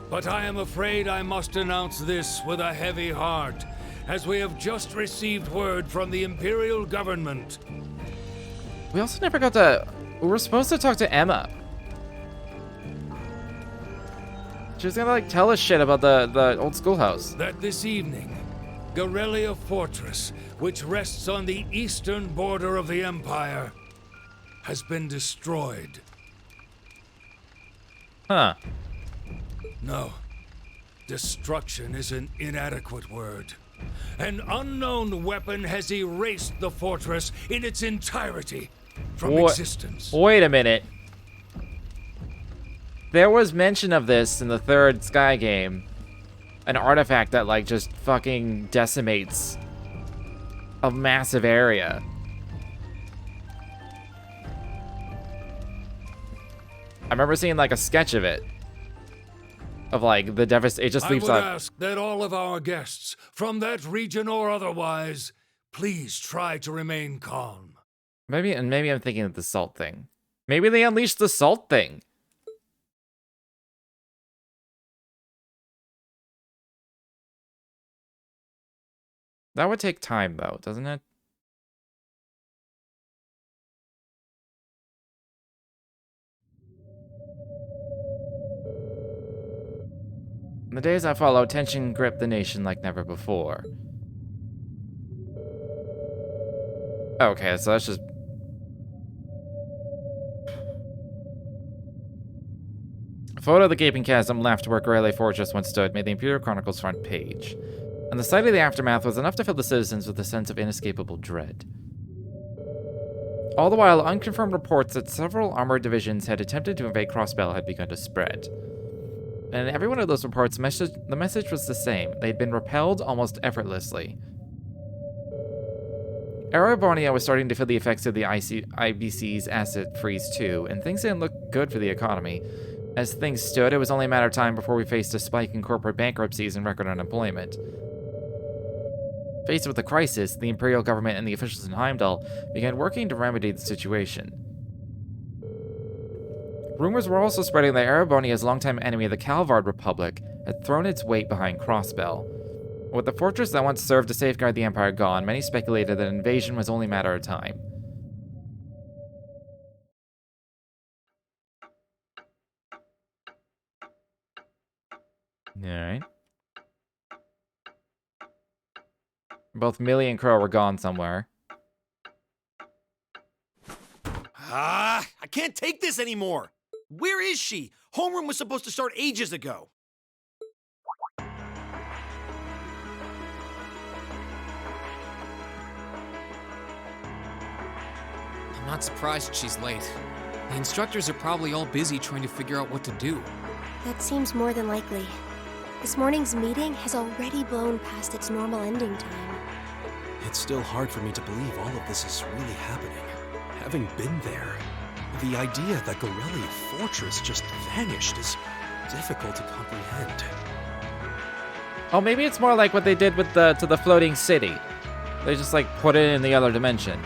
T: But I am afraid I must announce this with a heavy heart, as we have just received word from the Imperial government.
A: We also never got to... We were supposed to talk to Emma. She was gonna, like, tell us shit about the old schoolhouse.
T: That this evening, Gorelia Fortress, which rests on the eastern border of the Empire, has been destroyed.
A: Huh.
T: No. Destruction is an inadequate word. An unknown weapon has erased the fortress in its entirety from existence.
A: Wait a minute. There was mention of this in the 3rd Sky game. An artifact that, like, just fucking decimates a massive area. I remember seeing, like, a sketch of it. Of, like, the devastation. It just leaves
T: I would
A: out.
T: ask that all of our guests, from that region or otherwise, please try to remain calm.
A: Maybe I'm thinking of the salt thing. Maybe they unleashed the salt thing. That would take time, though, doesn't it? In the days that followed, tension gripped the nation like never before. Okay, so that's just... A photo of the gaping chasm left where Greyleaf Fortress once stood made the Imperial Chronicles front page. And the sight of the aftermath was enough to fill the citizens with a sense of inescapable dread. All the while, unconfirmed reports that several armored divisions had attempted to invade Crossbell had begun to spread. And in every one of those reports, the message was the same. They'd been repelled almost effortlessly. Erebronia was starting to feel the effects of the IBC's asset freeze too, and things didn't look good for the economy. As things stood, it was only a matter of time before we faced a spike in corporate bankruptcies and record unemployment. Faced with the crisis, the Imperial government and the officials in Heimdall began working to remedy the situation. Rumors were also spreading that Erebonia's longtime enemy, the Calvard Republic, had thrown its weight behind Crossbell. With the fortress that once served to safeguard the Empire gone, many speculated that invasion was only a matter of time. Alright. Both Millie and Crow were gone somewhere.
O: I can't take this anymore! Where is she? Homeroom was supposed to start ages ago.
B: I'm not surprised she's late. The instructors are probably all busy trying to figure out what to do.
I: That seems more than likely. This morning's meeting has already blown past its normal ending time.
G: It's still hard for me to believe all of this is really happening. Having been there, the idea that Gorelli Fortress just vanished is difficult to comprehend.
A: Oh, maybe it's more like what they did with to the floating city. They just like put it in the other dimension.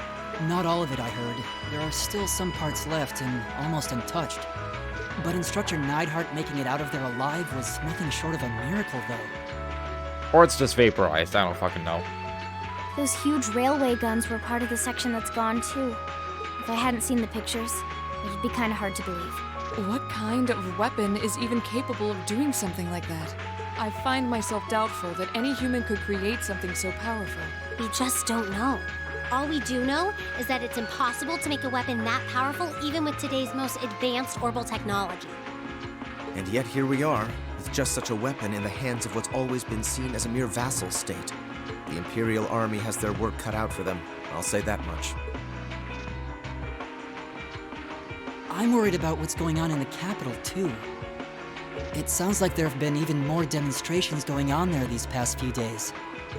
L: Not all of it, I heard. There are still some parts left and almost untouched. But Instructor Neidhart making it out of there alive was nothing short of a miracle, though.
A: Or it's just vaporized, I don't fucking know.
E: Those huge railway guns were part of the section that's gone too. If I hadn't seen the pictures, it'd be kind of hard to believe.
M: What kind of weapon is even capable of doing something like that? I find myself doubtful that any human could create something so powerful.
I: We just don't know. All we do know is that it's impossible to make a weapon that powerful even with today's most advanced orbital technology.
J: And yet here we are, with just such a weapon in the hands of what's always been seen as a mere vassal state. The Imperial Army has their work cut out for them, I'll say that much.
L: I'm worried about what's going on in the capital, too. It sounds like there have been even more demonstrations going on there these past few days.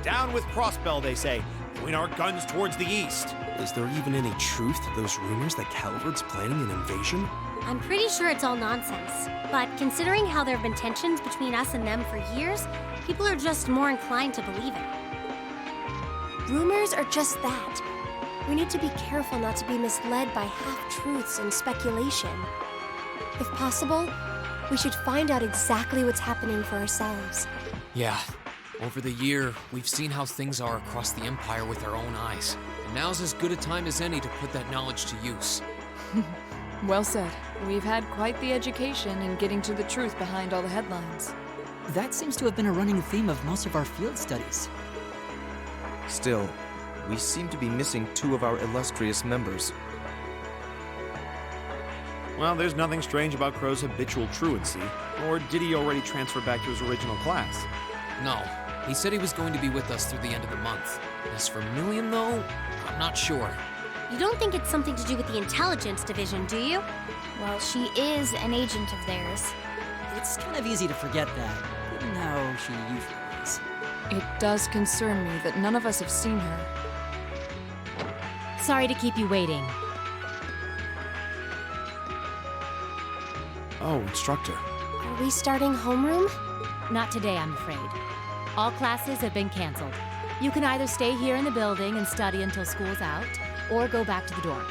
O: Down with Crossbell, they say. Point our guns towards the east.
G: Is there even any truth to those rumors that Calvard's planning an invasion?
I: I'm pretty sure it's all nonsense. But considering how there have been tensions between us and them for years, people are just more inclined to believe it. Rumors are just that. We need to be careful not to be misled by half-truths and speculation. If possible, we should find out exactly what's happening for ourselves.
B: Yeah. Over the year, we've seen how things are across the Empire with our own eyes. And now's as good a time as any to put that knowledge to use.
M: Well said. We've had quite the education in getting to the truth behind all the headlines.
L: That seems to have been a running theme of most of our field studies.
J: Still, we seem to be missing two of our illustrious members.
O: Well, there's nothing strange about Crow's habitual truancy. Or did he already transfer back to his original class?
B: No. He said he was going to be with us through the end of the month. As for Million, though, I'm not sure.
I: You don't think it's something to do with the intelligence division, do you?
E: Well, she is an agent of theirs.
L: It's kind of easy to forget that, given how she usually is.
M: It does concern me that none of us have seen her.
K: Sorry to keep you waiting.
G: Oh, Instructor.
I: Are we starting homeroom?
K: Not today, I'm afraid. All classes have been canceled. You can either stay here in the building and study until school's out, or go back to the dorm.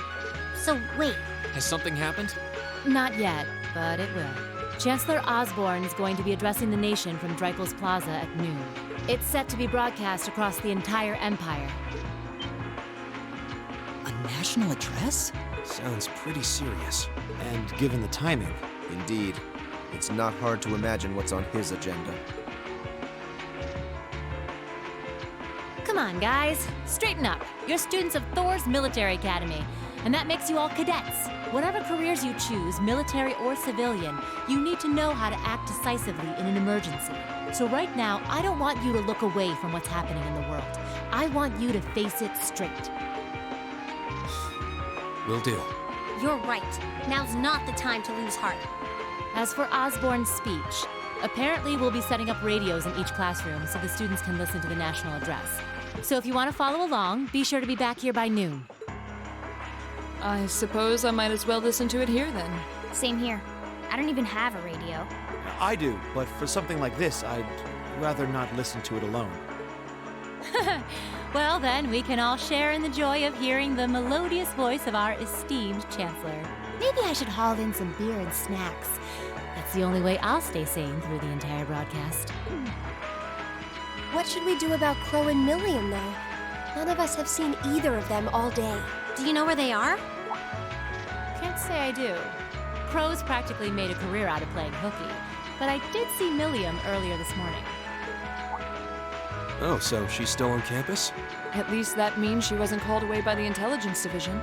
I: So, wait.
B: Has something happened?
K: Not yet, but it will. Chancellor Osborne is going to be addressing the nation from Dreikel's Plaza at noon. It's set to be broadcast across the entire Empire.
L: A national address?
G: Sounds pretty serious. And given the timing.
J: Indeed. It's not hard to imagine what's on his agenda.
K: Come on, guys. Straighten up. You're students of Thor's Military Academy, and that makes you all cadets. Whatever careers you choose, military or civilian, you need to know how to act decisively in an emergency. So right now, I don't want you to look away from what's happening in the world. I want you to face it straight.
B: Will do.
N: You're right. Now's not the time to lose heart.
K: As for Osborne's speech, apparently we'll be setting up radios in each classroom so the students can listen to the national address. So if you want to follow along, be sure to be back here by noon.
M: I suppose I might as well listen to it here then.
E: Same here. I don't even have a radio.
O: I do, but for something like this, I'd rather not listen to it alone.
K: Well then, we can all share in the joy of hearing the melodious voice of our esteemed Chancellor. Maybe I should haul in some beer and snacks. That's the only way I'll stay sane through the entire broadcast.
U: What should we do about Crow and Milliam, though? None of us have seen either of them all day.
N: Do you know where they are?
K: Can't say I do. Crow's practically made a career out of playing hooky, but I did see Milliam earlier this morning.
G: Oh, so she's still on campus?
M: At least that means she wasn't called away by the intelligence division.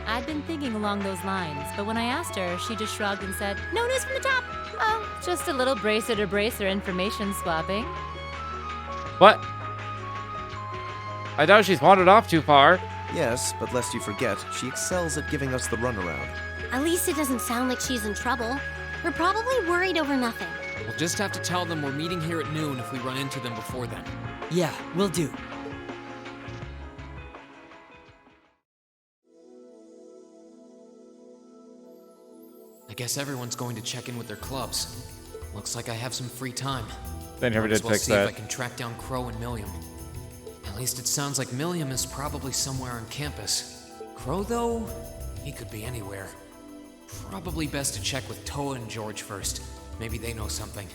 K: I'd been thinking along those lines, but when I asked her, she just shrugged and said, "No news from the top." Oh, just a little bracer-to-bracer information swapping.
A: What? I doubt she's wandered off too far.
J: Yes, but lest you forget, she excels at giving us the runaround.
N: At least it doesn't sound like she's in trouble. We're probably worried over nothing.
B: We'll just have to tell them we're meeting here at noon if we run into them before then.
L: Yeah, will do.
B: I guess everyone's going to check in with their clubs. Looks like I have some free time.
A: They never
B: Might as
A: did
B: well
A: fix
B: see
A: that.
B: if I can track down Crow and Milliam. At least it sounds like Milliam is probably somewhere on campus. Crow, though, he could be anywhere. Probably best to check with Toa and George first. Maybe they know something.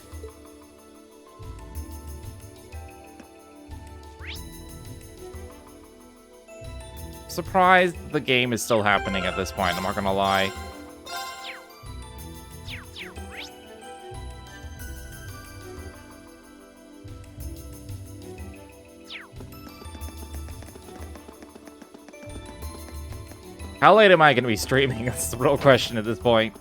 A: Surprised the game is still happening at this point, I'm not gonna lie. How late am I gonna be streaming? That's the real question at this point.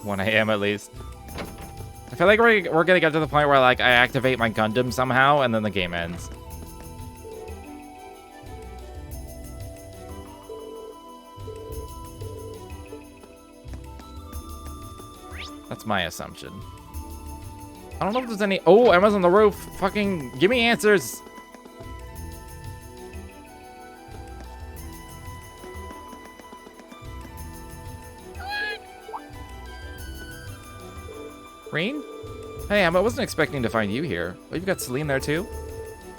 A: One AM at least. I feel like we're gonna get to the point where like I activate my Gundam somehow and then the game ends. That's my assumption. I don't know if there's any. Oh, Emma's on the roof. Fucking give me answers. Green? Hey, Emma, I wasn't expecting to find you here. Well, you've got Celine there too?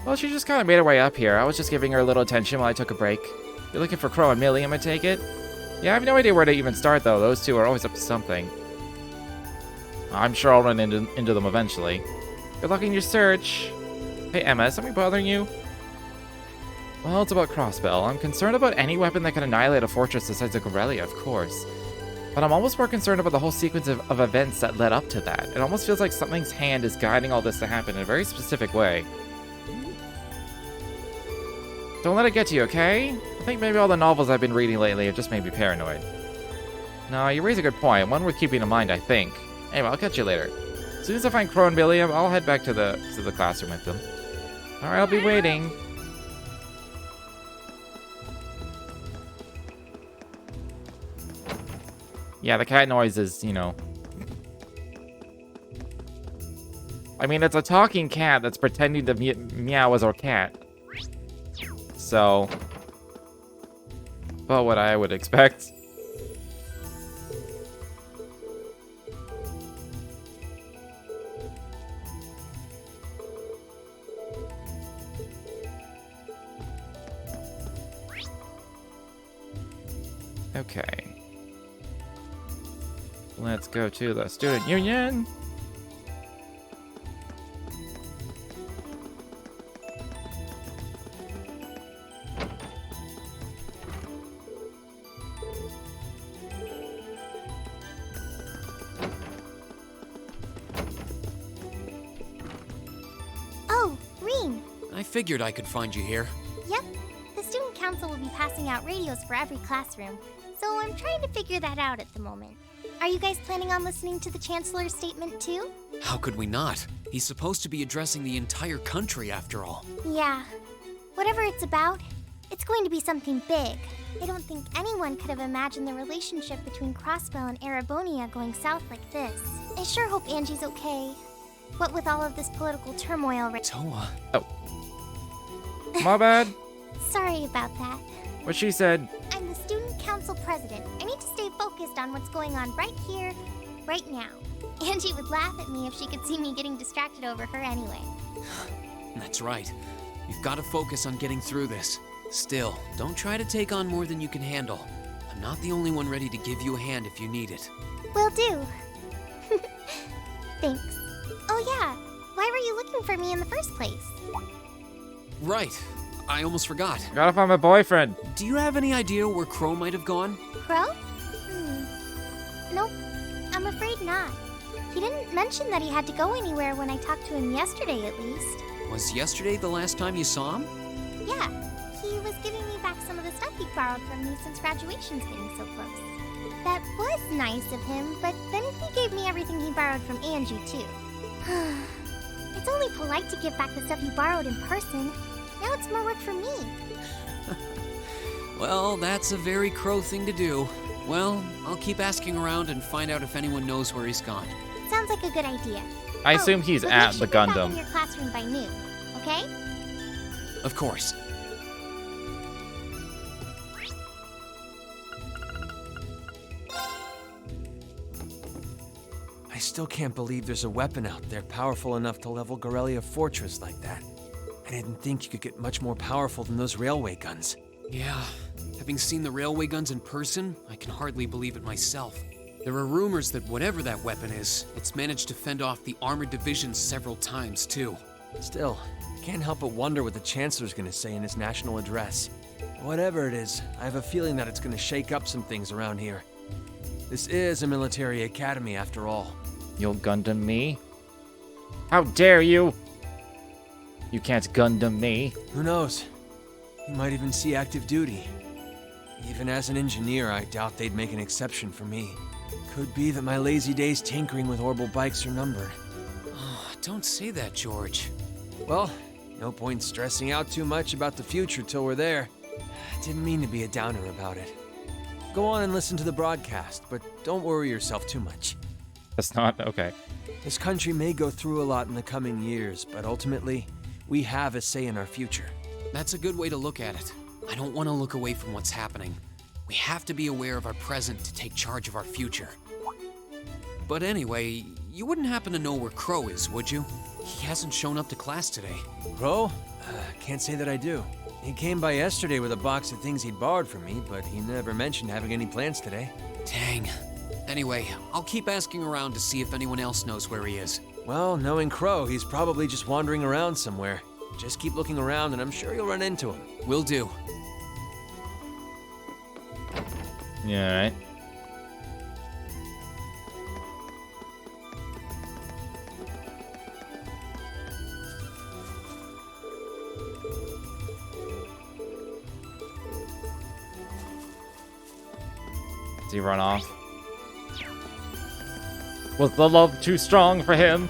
A: Well, she just kind of made her way up here. I was just giving her a little attention while I took a break. You're looking for Crow and Milliam, I take it? Yeah, I have no idea where to even start, though. Those two are always up to something. I'm sure I'll run into them eventually. Good luck in your search. Hey, Emma, is something bothering you? Well, it's about Crossbell. I'm concerned about any weapon that can annihilate a fortress besides a Corellia, of course. But I'm almost more concerned about the whole sequence of events that led up to that. It almost feels like something's hand is guiding all this to happen in a very specific way. Don't let it get to you, okay? I think maybe all the novels I've been reading lately have just made me paranoid. No, you raise a good point. One worth keeping in mind, I think. Anyway, I'll catch you later. As soon as I find Crow and Milliam, I'll head back to the classroom with them. Alright, I'll be waiting. Yeah, the cat noise is, you know... I mean, it's a talking cat that's pretending to meow as our cat. So... Well, what I would expect. Okay. Let's go to the student union.
E: Oh, Reem.
B: I figured I could find you here.
E: Yep. The student council will be passing out radios for every classroom, so I'm trying to figure that out at the moment. Are you guys planning on listening to the Chancellor's statement too?
B: How could we not? He's supposed to be addressing the entire country after all.
E: Yeah. Whatever it's about, it's going to be something big. I don't think anyone could have imagined the relationship between Crossbell and Arabonia going south like this. I sure hope Angie's okay. What with all of this political turmoil right—
B: Toa.
A: Oh. My bad.
E: Sorry about that.
A: What she said.
E: I'm the student council president. I need to stay focused on what's going on right here, right now. Angie would laugh at me if she could see me getting distracted over her anyway.
B: That's right. You've got to focus on getting through this. Still, don't try to take on more than you can handle. I'm not the only one ready to give you a hand if you need it.
E: Will do. Thanks. Oh yeah, why were you looking for me in the first place?
B: Right. I almost forgot.
A: Gotta find my boyfriend.
B: Do you have any idea where Crow might have gone?
E: Crow? Nope, I'm afraid not. He didn't mention that he had to go anywhere when I talked to him yesterday, at least.
B: Was yesterday the last time you saw him?
E: Yeah, he was giving me back some of the stuff he borrowed from me since graduation's getting so close. That was nice of him, but then he gave me everything he borrowed from Angie, too. It's only polite to give back the stuff you borrowed in person. Now it's more work for me.
B: Well, that's a very Crow thing to do. Well, I'll keep asking around and find out if anyone knows where he's gone.
E: Sounds like a good idea.
A: I assume he's
E: but
A: at
E: make
A: the
E: sure you're back in
A: Gundam.
E: your classroom by noon, okay?
B: Of course.
C: I still can't believe there's a weapon out there powerful enough to level Gorelia Fortress like that. I didn't think you could get much more powerful than those railway guns.
B: Yeah, having seen the railway guns in person, I can hardly believe it myself. There are rumors that whatever that weapon is, it's managed to fend off the armored divisions several times, too.
C: Still, I can't help but wonder what the Chancellor's gonna say in his national address. Whatever it is, I have a feeling that it's gonna shake up some things around here. This is a military academy after all.
A: You'll Gundam me? How dare you! You can't Gundam me.
C: Who knows? You might even see active duty. Even as an engineer, I doubt they'd make an exception for me. Could be that my lazy days tinkering with orbital bikes are numbered.
B: Oh, don't say that, George.
C: Well, no point stressing out too much about the future till we're there. Didn't mean to be a downer about it. Go on and listen to the broadcast, but don't worry yourself too much.
A: That's not okay.
C: This country may go through a lot in the coming years, but ultimately, we have a say in our future.
B: That's a good way to look at it. I don't want to look away from what's happening. We have to be aware of our present to take charge of our future. But anyway, you wouldn't happen to know where Crow is, would you? He hasn't shown up to class today.
C: Crow? Can't say that I do. He came by yesterday with a box of things he'd borrowed from me, but he never mentioned having any plans today.
B: Dang. Anyway, I'll keep asking around to see if anyone else knows where he is.
C: Well, knowing Crow, he's probably just wandering around somewhere. Just keep looking around and I'm sure you'll run into him.
B: Will do.
A: Yeah, alright. Does he run off? Was the love too strong for him?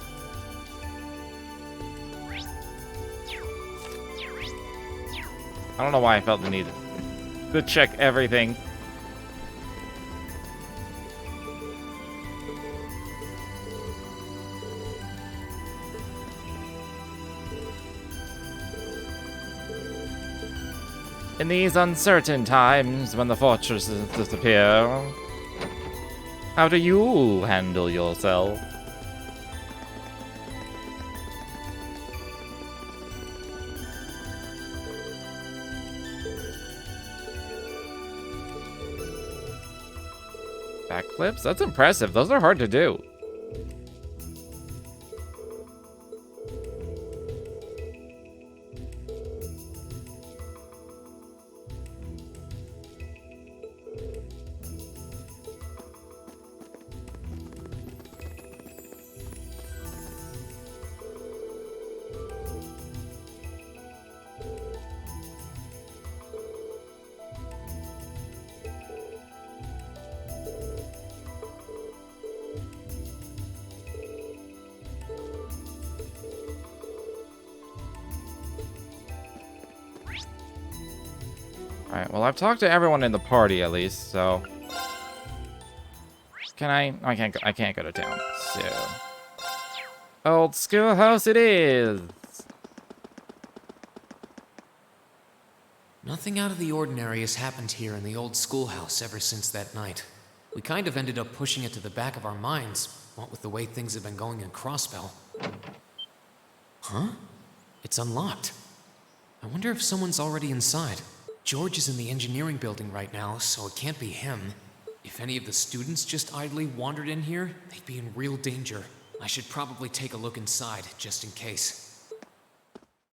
A: I don't know why I felt the need to check everything. In these uncertain times when the fortresses disappear, how do you handle yourself? Backflips? That's impressive. Those are hard to do. Alright, well, I've talked to everyone in the party at least, so... Can I can't go to town, so... Old schoolhouse it is!
B: Nothing out of the ordinary has happened here in the old schoolhouse ever since that night. We kind of ended up pushing it to the back of our minds, what with the way things have been going in Crossbell. Huh? It's unlocked. I wonder if someone's already inside. George is in the engineering building right now, so it can't be him. If any of the students just idly wandered in here, they'd be in real danger. I should probably take a look inside, just in case.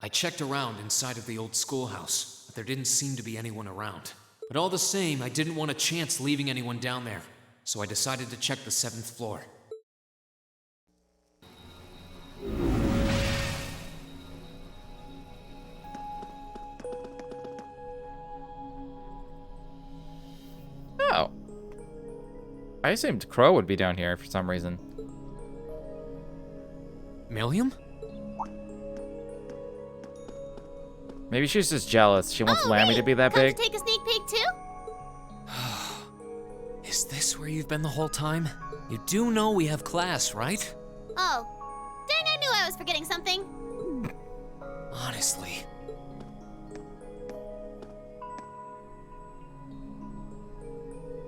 B: I checked around inside of the old schoolhouse, but there didn't seem to be anyone around. But all the same, I didn't want a chance leaving anyone down there, so I decided to check the 7th floor.
A: Oh. I assumed Crow would be down here for some reason.
B: Milliam?
A: Maybe she's just jealous. She wants Lammy to be that
P: Come
A: big.
P: to take a sneak peek too?
B: Is this where you've been the whole time? You do know we have class, right?
P: Oh. Dang, I knew I was forgetting something.
B: Honestly.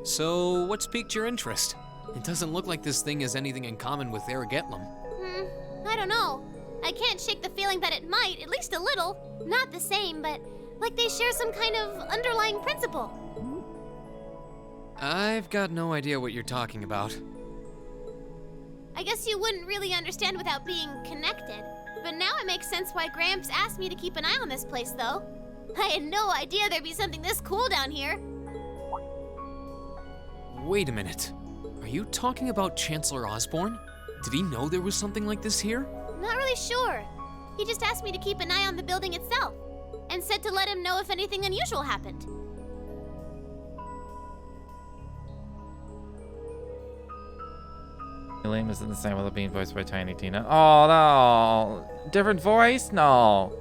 B: So, what's piqued your interest? It doesn't look like this thing has anything in common with Aragetlum.
P: I don't know. I can't shake the feeling that it might, at least a little. Not the same, but like they share some kind of underlying principle.
B: I've got no idea what you're talking about.
P: I guess you wouldn't really understand without being connected. But now it makes sense why Gramps asked me to keep an eye on this place, though. I had no idea there'd be something this cool down here.
B: Wait a minute. Are you talking about Chancellor Osborne? Did he know there was something like this here?
P: Not really sure. He just asked me to keep an eye on the building itself, and said to let him know if anything unusual happened.
A: Milliam isn't the same without being voiced by Tiny Tina. Oh, no. Different voice? No.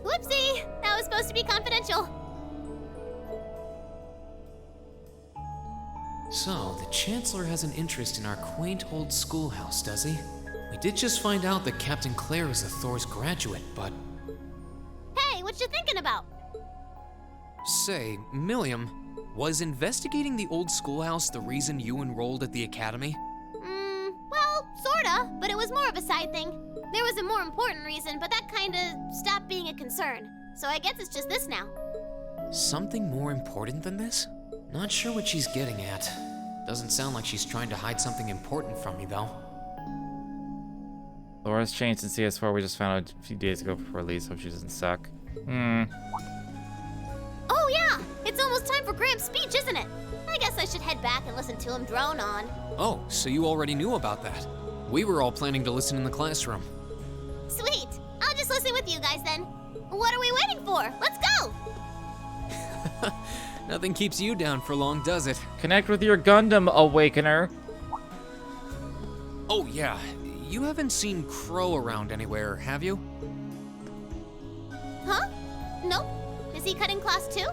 P: Whoopsie! That was supposed to be confidential.
B: So, the Chancellor has an interest in our quaint old schoolhouse, does he? We did just find out that Captain Claire is a Thor's graduate, but...
P: Hey, what you thinking about?
B: Say, Milliam, was investigating the old schoolhouse the reason you enrolled at the academy?
P: Well, sorta, but it was more of a side thing. There was a more important reason, but that kinda stopped being a concern. So I guess it's just this now.
B: Something more important than this? Not sure what she's getting at. Doesn't sound like she's trying to hide something important from me, though.
A: Laura's changed in CS4. We just found out a few days ago before release. Hope she doesn't suck.
P: Oh yeah, it's almost time for Gramps' speech, isn't it? I guess I should head back and listen to him drone on.
B: Oh, so you already knew about that. We were all planning to listen in the classroom.
P: Sweet, I'll just listen with you guys then. What are we waiting for? Let's go!
B: Nothing keeps you down for long, does it?
A: Connect with your Gundam, Awakener.
B: Oh yeah, you haven't seen Crow around anywhere, have you?
P: Huh? Nope. Is he cutting class too?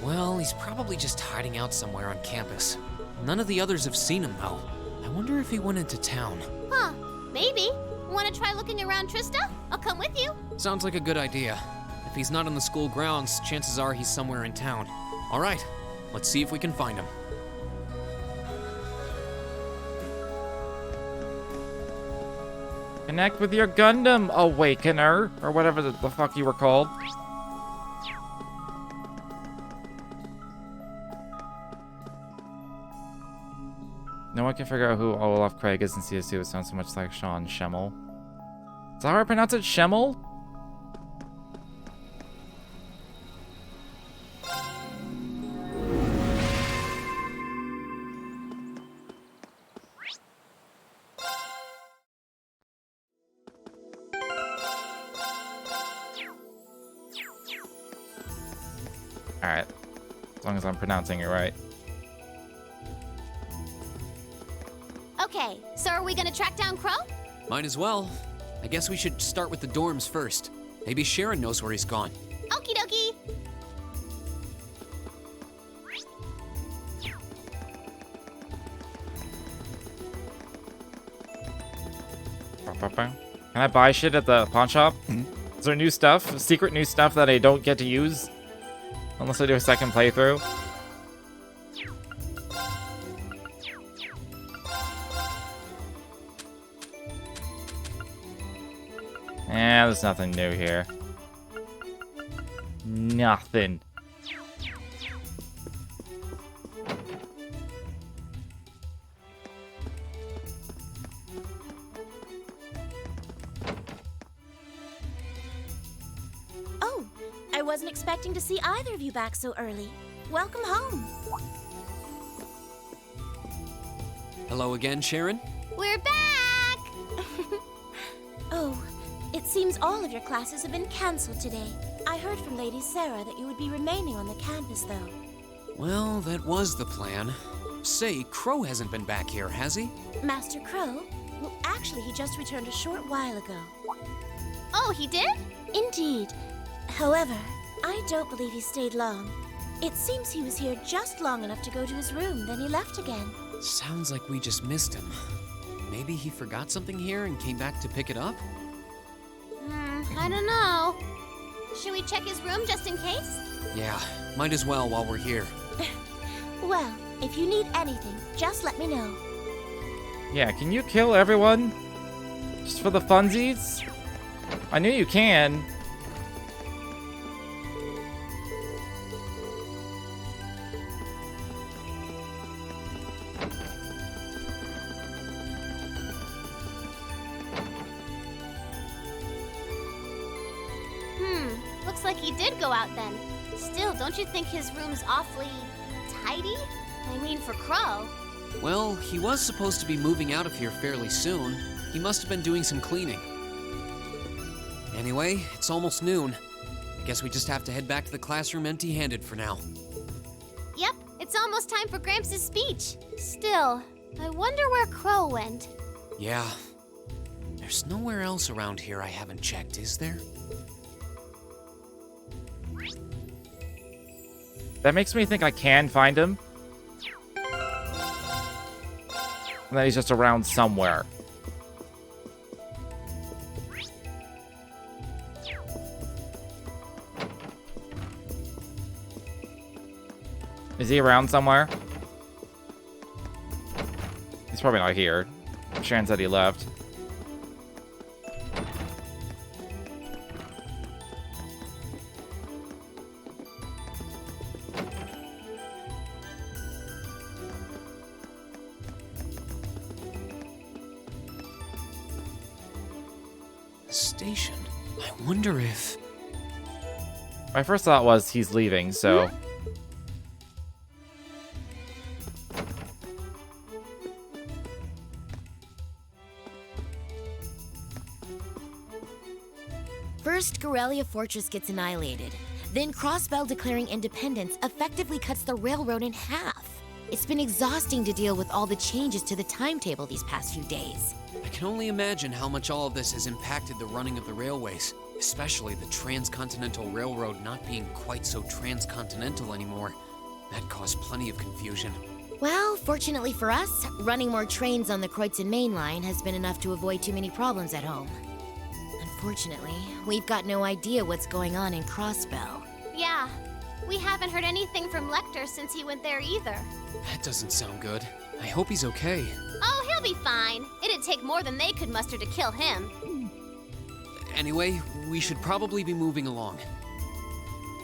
B: Well, he's probably just hiding out somewhere on campus. None of the others have seen him, though. I wonder if he went into town.
P: Huh, maybe. Want to try looking around, Trista? I'll come with you.
B: Sounds like a good idea. If he's not on the school grounds, chances are he's somewhere in town. All right, let's see if we can find him.
A: Connect with your Gundam Awakener, or whatever the fuck you were called. No one can figure out who Olaf Craig is in CS2. It sounds so much like Sean Schemmel. Is that how I pronounce it? Schemmel? Alright. As long as I'm pronouncing it right.
P: Okay, so are we gonna track down Crow?
B: Might as well. I guess we should start with the dorms first. Maybe Sharon knows where he's gone.
P: Okie dokie.
A: Can I buy shit at the pawn shop? Is there new stuff? Secret new stuff that I don't get to use? Unless I do a second playthrough? Yeah, there's nothing new here. Nothing.
N: Oh, I wasn't expecting to see either of you back so early. Welcome home.
B: Hello again, Sharon?
P: We're back!
N: Oh, it seems all of your classes have been canceled today. I heard from Lady Sarah that you would be remaining on the campus, though.
B: Well, that was the plan. Say, Crow hasn't been back here, has he?
N: Master Crow? Well, actually, he just returned a short while ago.
P: Oh, he did?
N: Indeed. However, I don't believe he stayed long. It seems he was here just long enough to go to his room, then he left again.
B: Sounds like we just missed him. Maybe he forgot something here and came back to pick it up?
P: I don't know. Should we check his room just in case?
B: Yeah, might as well while we're here.
N: Well, if you need anything, just let me know.
A: Yeah, can you kill everyone? Just for the funsies? I knew you can.
P: Looks like he did go out then. Still, don't you think his room's awfully tidy? I mean, for Crow.
B: Well, he was supposed to be moving out of here fairly soon. He must have been doing some cleaning. Anyway, it's almost noon. I guess we just have to head back to the classroom empty-handed for now.
P: Yep, it's almost time for Gramps' speech. Still, I wonder where Crow went.
B: Yeah. There's nowhere else around here I haven't checked, is there?
A: That makes me think I can find him. And that he's just around somewhere. Is he around somewhere? He's probably not here. Sharon said he left.
B: Station. I wonder if...
A: My first thought was he's leaving, so...
F: First, Corellia Fortress gets annihilated. Then Crossbell declaring independence effectively cuts the railroad in half. It's been exhausting to deal with all the changes to the timetable these past few days.
B: I can only imagine how much all of this has impacted the running of the railways, especially the Transcontinental Railroad not being quite so transcontinental anymore. That caused plenty of confusion.
F: Well, fortunately for us, running more trains on the Kreutzen main line has been enough to avoid too many problems at home. Unfortunately, we've got no idea what's going on in Crossbell.
P: Yeah, we haven't heard anything from Lecter since he went there either.
B: That doesn't sound good. I hope he's okay.
P: Oh, he'll be fine. It'd take more than they could muster to kill him.
B: Anyway, we should probably be moving along.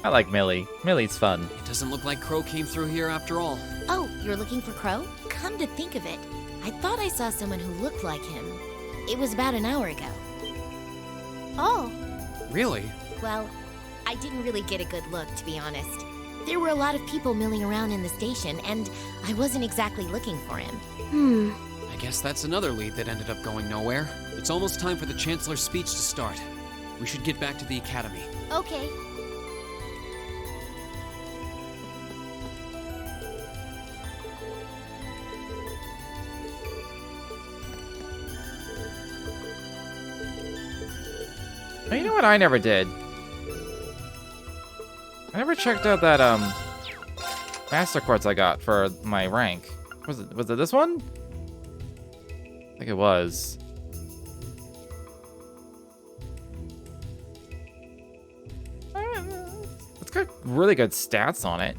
A: I like Millie. Millie's fun.
B: It doesn't look like Crow came through here after all.
F: Oh, you're looking for Crow? Come to think of it, I thought I saw someone who looked like him. It was about an hour ago.
P: Oh.
B: Really?
F: Well, I didn't really get a good look, to be honest. There were a lot of people milling around in the station, and I wasn't exactly looking for him.
B: I guess that's another lead that ended up going nowhere. It's almost time for the Chancellor's speech to start. We should get back to the Academy.
P: Okay.
A: Oh, you know what I never did? I never checked out that, Master Quartz I got for my rank. Was it this one? I think it was. It's got really good stats on it.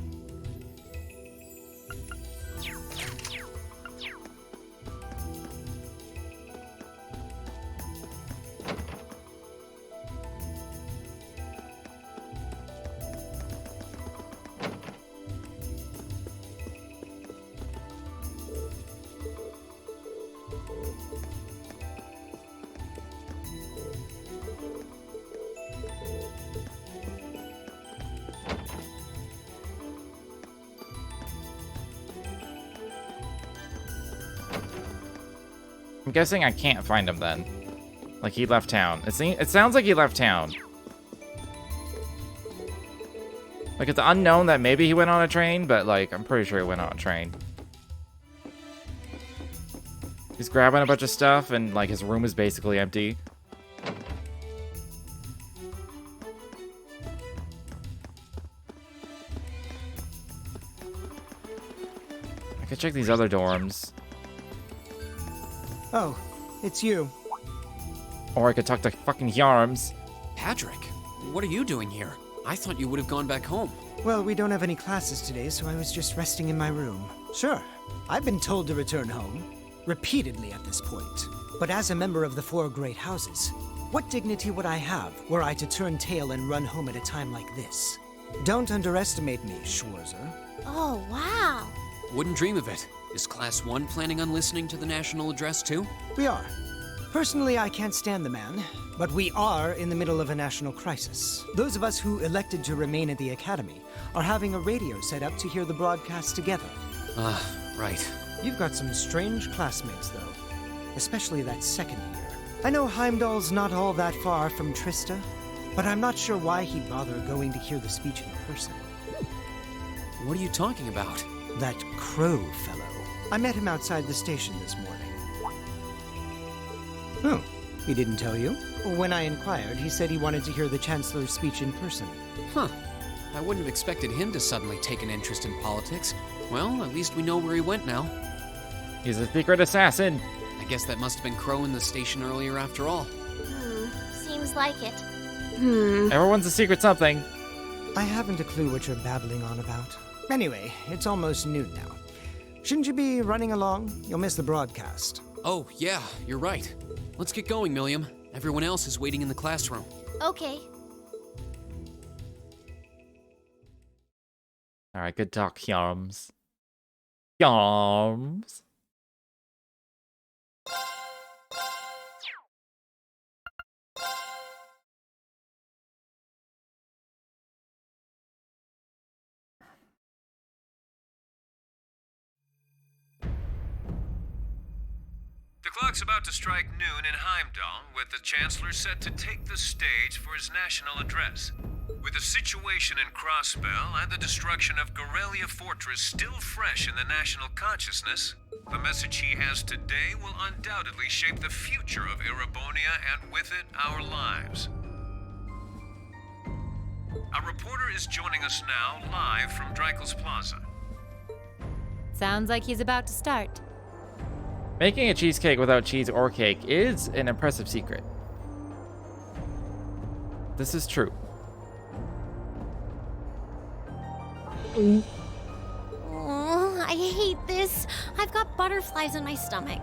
A: I'm guessing I can't find him then. Like, he left town. It sounds like he left town. Like, it's unknown that maybe he went on a train, but, like, I'm pretty sure he went on a train. He's grabbing a bunch of stuff, and, like, his room is basically empty. I could check these other dorms.
Q: Oh, it's you.
A: Or I could talk to fucking Yarms.
B: Patrick, what are you doing here? I thought you would have gone back home.
Q: Well, we don't have any classes today, so I was just resting in my room. Sure, I've been told to return home, repeatedly at this point. But as a member of the four great houses, what dignity would I have were I to turn tail and run home at a time like this? Don't underestimate me, Schwarzer.
P: Oh, wow.
B: Wouldn't dream of it. Is Class 1 planning on listening to the national address too?
Q: We are. Personally, I can't stand the man, but we are in the middle of a national crisis. Those of us who elected to remain at the Academy are having a radio set up to hear the broadcast together.
B: Right.
Q: You've got some strange classmates, though. Especially that second year. I know Heimdall's not all that far from Trista, but I'm not sure why he'd bother going to hear the speech in person.
B: What are you talking about?
Q: That Crow fellow. I met him outside the station this morning. Oh, he didn't tell you? When I inquired, he said he wanted to hear the Chancellor's speech in person.
B: Huh. I wouldn't have expected him to suddenly take an interest in politics. Well, at least we know where he went now.
A: He's a secret assassin.
B: I guess that must have been Crow in the station earlier after all.
P: Seems like it.
A: Everyone's a secret something.
Q: I haven't a clue what you're babbling on about. Anyway, it's almost noon now. Shouldn't you be running along? You'll miss the broadcast.
B: Oh, yeah, you're right. Let's get going, Milliam. Everyone else is waiting in the classroom.
P: Okay.
A: Alright, good talk, Yarms. Yarms.
V: The clock's about to strike noon in Heimdall, with the Chancellor set to take the stage for his national address. With the situation in Crossbell and the destruction of Gorelia Fortress still fresh in the national consciousness, the message he has today will undoubtedly shape the future of Erebonia and with it, our lives. Our reporter is joining us now live from Dreikel's Plaza.
K: Sounds like he's about to start.
A: Making a cheesecake without cheese or cake is an impressive secret. This is true.
N: Oh, I hate this. I've got butterflies in my stomach.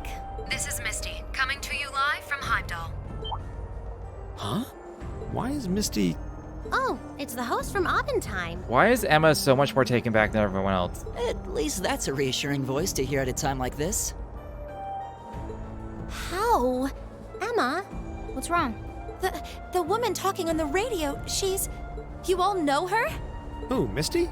H: This is Misty, coming to you live from Heimdall.
O: Huh? Why is Misty...
N: Oh, it's the host from Abendheim.
A: Why is Emma so much more taken back than everyone else?
L: At least that's a reassuring voice to hear at a time like this.
N: How? Emma?
U: What's wrong? The woman talking on the radio, she's... You all know her?
O: Who, Misty?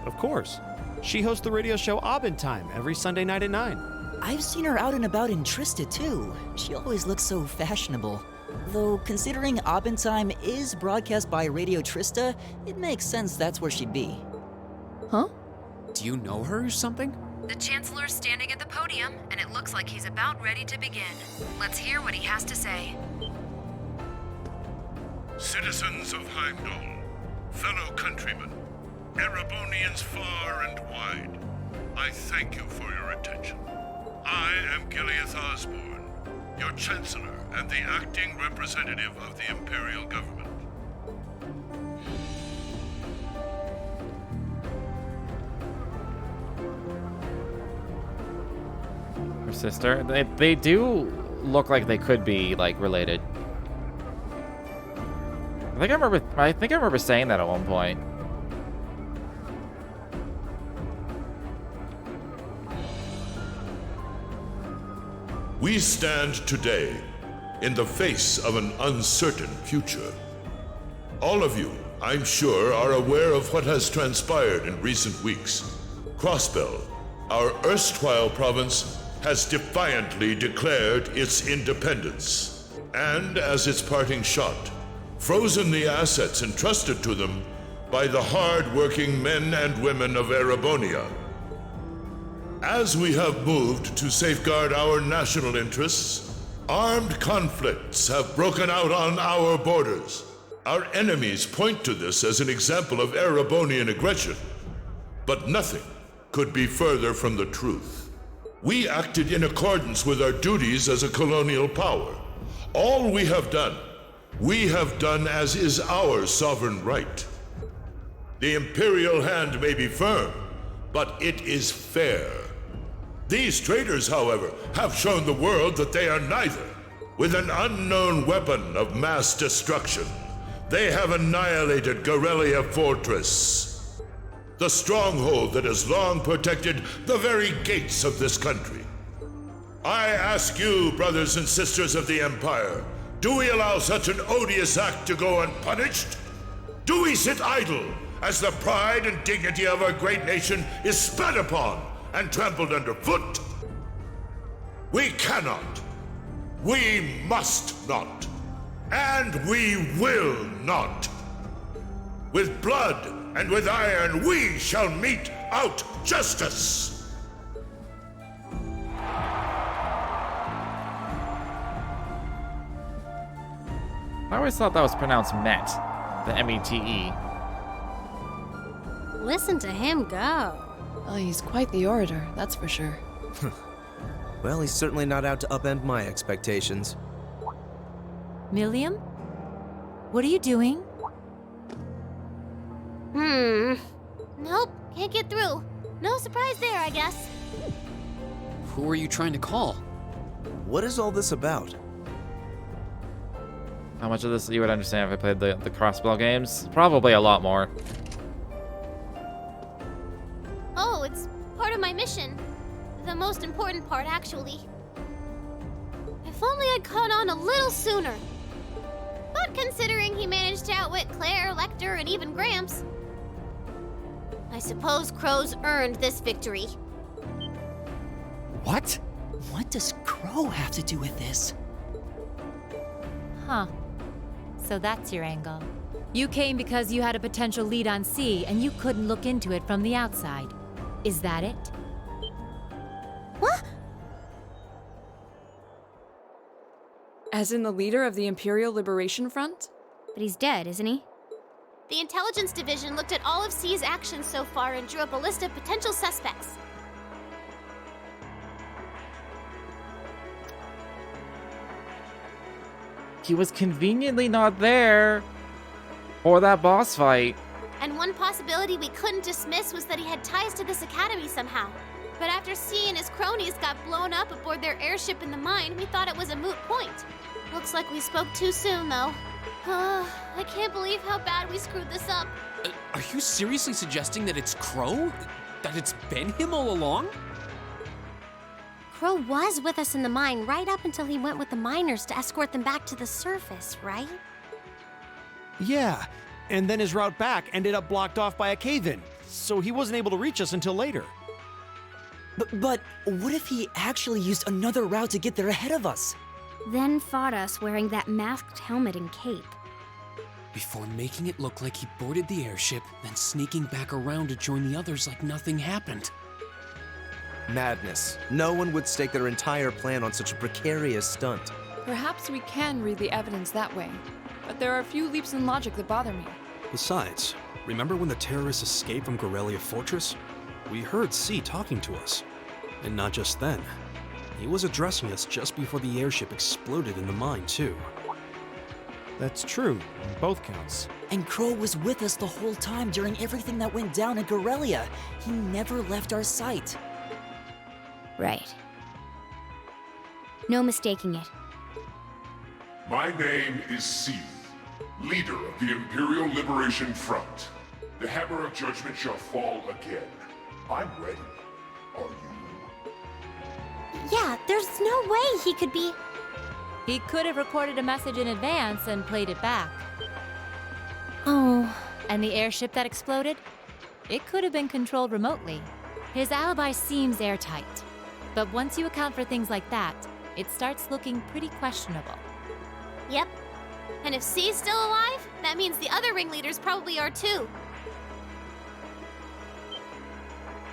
O: Of course. She hosts the radio show Abendheim every Sunday night at 9.
L: I've seen her out and about in Trista, too. She always looks so fashionable. Though, considering Abendheim is broadcast by Radio Trista, it makes sense that's where she'd be.
B: Huh? Do you know her or something?
H: The Chancellor's standing at the podium, and it looks like he's about ready to begin. Let's hear what he has to say.
R: Citizens of Heimdall, fellow countrymen, Erebonians far and wide, I thank you for your attention. I am Gileath Osborne, your Chancellor and the acting representative of the Imperial Government.
A: Her sister? They do look like they could be, like, related. I think I remember saying that at one point.
R: We stand today in the face of an uncertain future. All of you, I'm sure, are aware of what has transpired in recent weeks. Crossbell, our erstwhile province, has defiantly declared its independence, and as its parting shot, frozen the assets entrusted to them by the hard-working men and women of Erebonia. As we have moved to safeguard our national interests, armed conflicts have broken out on our borders. Our enemies point to this as an example of Erebonian aggression, but nothing could be further from the truth. We acted in accordance with our duties as a colonial power. All we have done as is our sovereign right. The Imperial hand may be firm, but it is fair. These traitors, however, have shown the world that they are neither. With an unknown weapon of mass destruction, they have annihilated Gorelia Fortress, the stronghold that has long protected the very gates of this country. I ask you, brothers and sisters of the Empire, do we allow such an odious act to go unpunished? Do we sit idle as the pride and dignity of our great nation is spat upon and trampled underfoot? We cannot, we must not, and we will not. With blood and with iron we shall mete out justice.
A: I always thought that was pronounced Met, the M-E-T-E.
N: Listen to him go.
M: Oh, he's quite the orator, that's for sure.
J: Well, he's certainly not out to upend my expectations.
K: Milliam? What are you doing?
P: Nope, can't get through. No surprise there, I guess.
B: Who are you trying to call?
J: What is all this about?
A: How much of this you would understand if I played the Crossbell games? Probably a lot more.
P: Oh, it's part of my mission. The most important part, actually. If only I'd caught on a little sooner. But considering he managed to outwit Claire, Lecter, and even Gramps, I suppose Crow's earned this victory.
L: What? What does Crow have to do with this?
K: Huh. So that's your angle. You came because you had a potential lead on C and you couldn't look into it from the outside. Is that it?
N: What?
M: As in the leader of the Imperial Liberation Front?
U: But he's dead, isn't he?
P: The Intelligence Division looked at all of C's actions so far and drew up a list of potential suspects.
A: He was conveniently not there. For that boss fight.
P: And one possibility we couldn't dismiss was that he had ties to this academy somehow. But after C and his cronies got blown up aboard their airship in the mine, we thought it was a moot point. Looks like we spoke too soon, though. I can't believe how bad we screwed this up.
B: Are you seriously suggesting that it's Crow? That it's been him all along?
N: Crow was with us in the mine right up until he went with the miners to escort them back to the surface, right?
O: Yeah, and then his route back ended up blocked off by a cave-in, so he wasn't able to reach us until later.
L: But what if he actually used another route to get there ahead of us?
I: Then fought us wearing that masked helmet and cape.
B: Before making it look like he boarded the airship, then sneaking back around to join the others like nothing happened.
J: Madness. No one would stake their entire plan on such a precarious stunt.
M: Perhaps we can read the evidence that way, but there are a few leaps in logic that bother me.
G: Besides, remember when the terrorists escaped from Gorelia Fortress? We heard C talking to us. And not just then. He was addressing us just before the airship exploded in the mine, too.
O: That's true, on both counts.
L: And Crow was with us the whole time during everything that went down in Gorelia. He never left our sight.
I: Right. No mistaking it.
D: My name is C, leader of the Imperial Liberation Front. The hammer of judgment shall fall again. I'm ready. Are you?
N: Yeah, there's no way he could be...
K: He could have recorded a message in advance and played it back.
I: Oh.
K: And the airship that exploded? It could have been controlled remotely. His alibi seems airtight. But once you account for things like that, it starts looking pretty questionable.
P: Yep. And if C's still alive, that means the other ringleaders probably are too.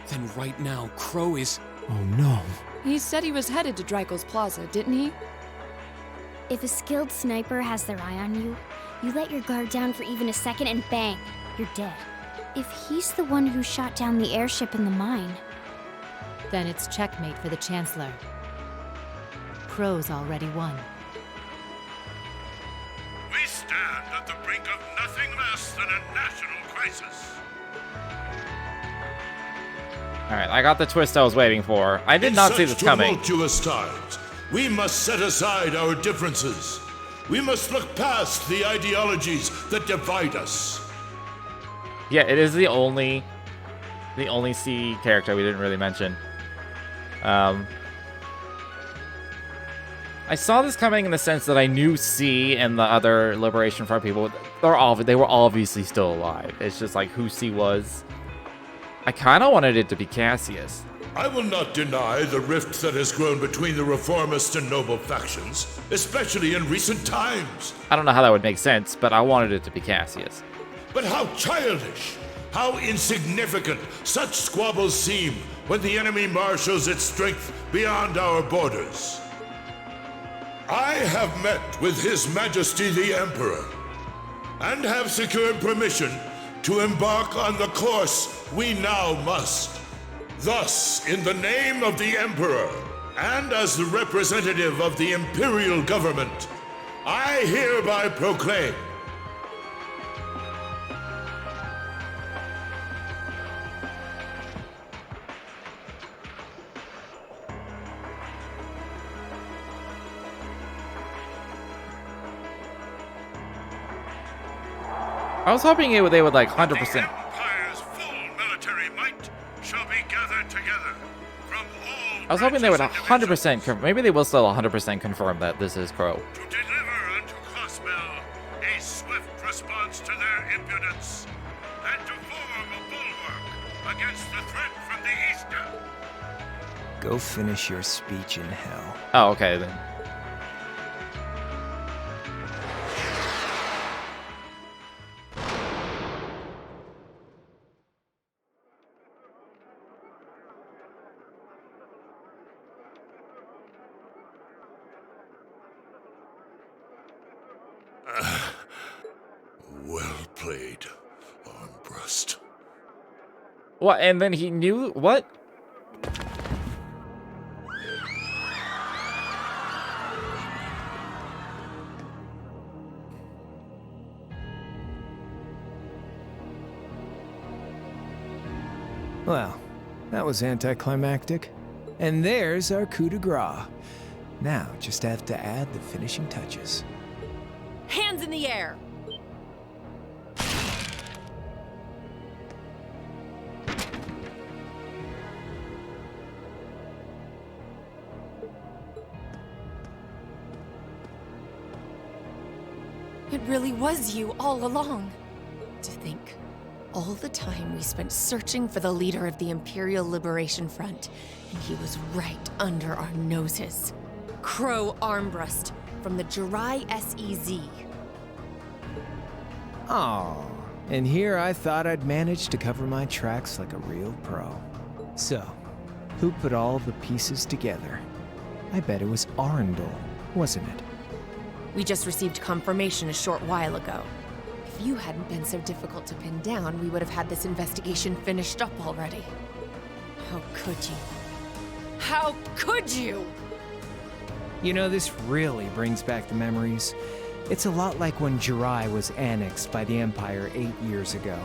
B: Then right now, Crow is...
O: Oh no.
M: He said he was headed to Dreikel's Plaza, didn't he?
I: If a skilled sniper has their eye on you, you let your guard down for even a second and bang, you're dead. If he's the one who shot down the airship in the mine...
K: Then it's checkmate for the Chancellor. Crow's already won.
R: We stand at the brink of nothing less than a national crisis.
A: Alright, I got the twist I was waiting for. I did not see this coming.
R: In such tumultuous times, we must set aside our differences. We must look past the ideologies that divide us.
A: Yeah, it is the only C character we didn't really mention. I saw this coming in the sense that I knew C and the other Liberation Front people, they were obviously still alive. It's just like who C was. I kind of wanted it to be Cassius.
R: I will not deny the rift that has grown between the reformist and noble factions, especially in recent times.
A: I don't know how that would make sense, but I wanted it to be Cassius.
R: But how childish, how insignificant such squabbles seem when the enemy marshals its strength beyond our borders. I have met with His Majesty the Emperor, and have secured permission to embark on the course we now must. Thus, in the name of the Emperor, and as the representative of the Imperial Government, I hereby proclaim
A: I was hoping they would like 100%.
R: Empire's full military might shall be gathered together from all
A: I was hoping they would 100%. Maybe they will still 100% confirm that this is Crow.
R: to deliver unto Crossbell a swift response to their impudence, and to form a bulwark against the threat from the eastern.
S: Go finish your speech in hell.
A: Oh, okay then.
R: Well played, Armbrust.
A: What? And then he knew what?
S: Well, that was anticlimactic. And there's our coup de grace. Now, just have to add the finishing touches.
K: Hands in the air!
E: It really was you all along. To think, all the time we spent searching for the leader of the Imperial Liberation Front, and he was right under our noses. Crow Armbrust from the Jirai SEZ.
S: Aw, and here I thought I'd managed to cover my tracks like a real pro. So, who put all the pieces together? I bet it was Arundel, wasn't it?
E: We just received confirmation a short while ago. If you hadn't been so difficult to pin down, we would have had this investigation finished up already. How could you? How could you?
S: You know, this really brings back the memories. It's a lot like when Jirai was annexed by the Empire 8 years ago.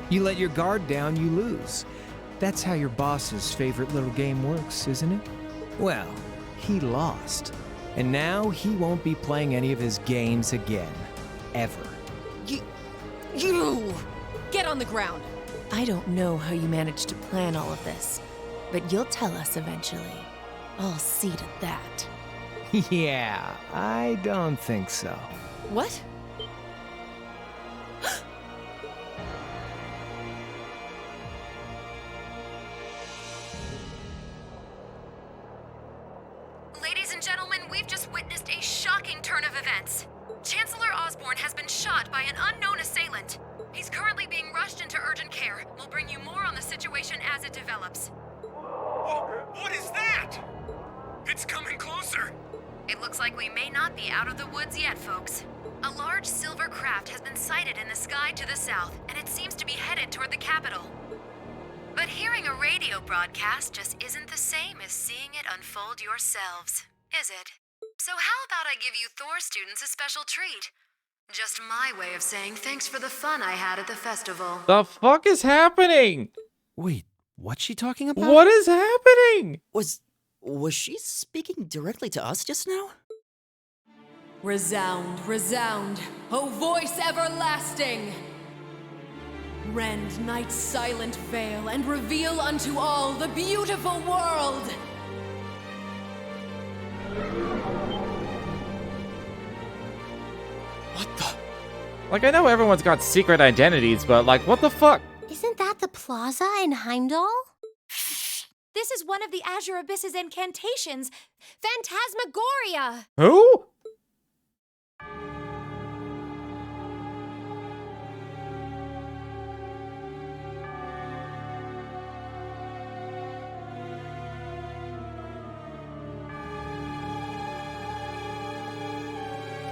S: You let your guard down, you lose. That's how your boss's favorite little game works, isn't it? Well, he lost. And now he won't be playing any of his games again. Ever.
E: You! Get on the ground! I don't know how you managed to plan all of this, but you'll tell us eventually. I'll see to that.
S: Yeah, I don't think so.
E: What?
H: Ladies and gentlemen, we've just witnessed a shocking turn of events. Chancellor Osborne has been shot by an unknown assailant. He's currently being rushed into urgent care. We'll bring you more on the situation as it develops.
V: What is that? It's coming closer.
H: It looks like we may not be out of the woods yet, folks. A large silver craft has been sighted in the sky to the south, and it seems to be headed toward the capital. But hearing a radio broadcast just isn't the same as seeing it unfold yourselves, is it? So how about I give you Thor students a special treat? Just my way of saying thanks for the fun I had at the festival.
A: The fuck is happening?
L: Wait, what's she talking about?
A: What is happening?
L: Was she speaking directly to us just now?
K: Resound, resound, O voice everlasting! Rend night's silent veil and reveal unto all the beautiful world!
L: What the?
A: Like, I know everyone's got secret identities, but like, what the fuck?
N: Isn't that the plaza in Heimdall?
T: This is one of the Azure Abyss's incantations, Phantasmagoria!
A: Who?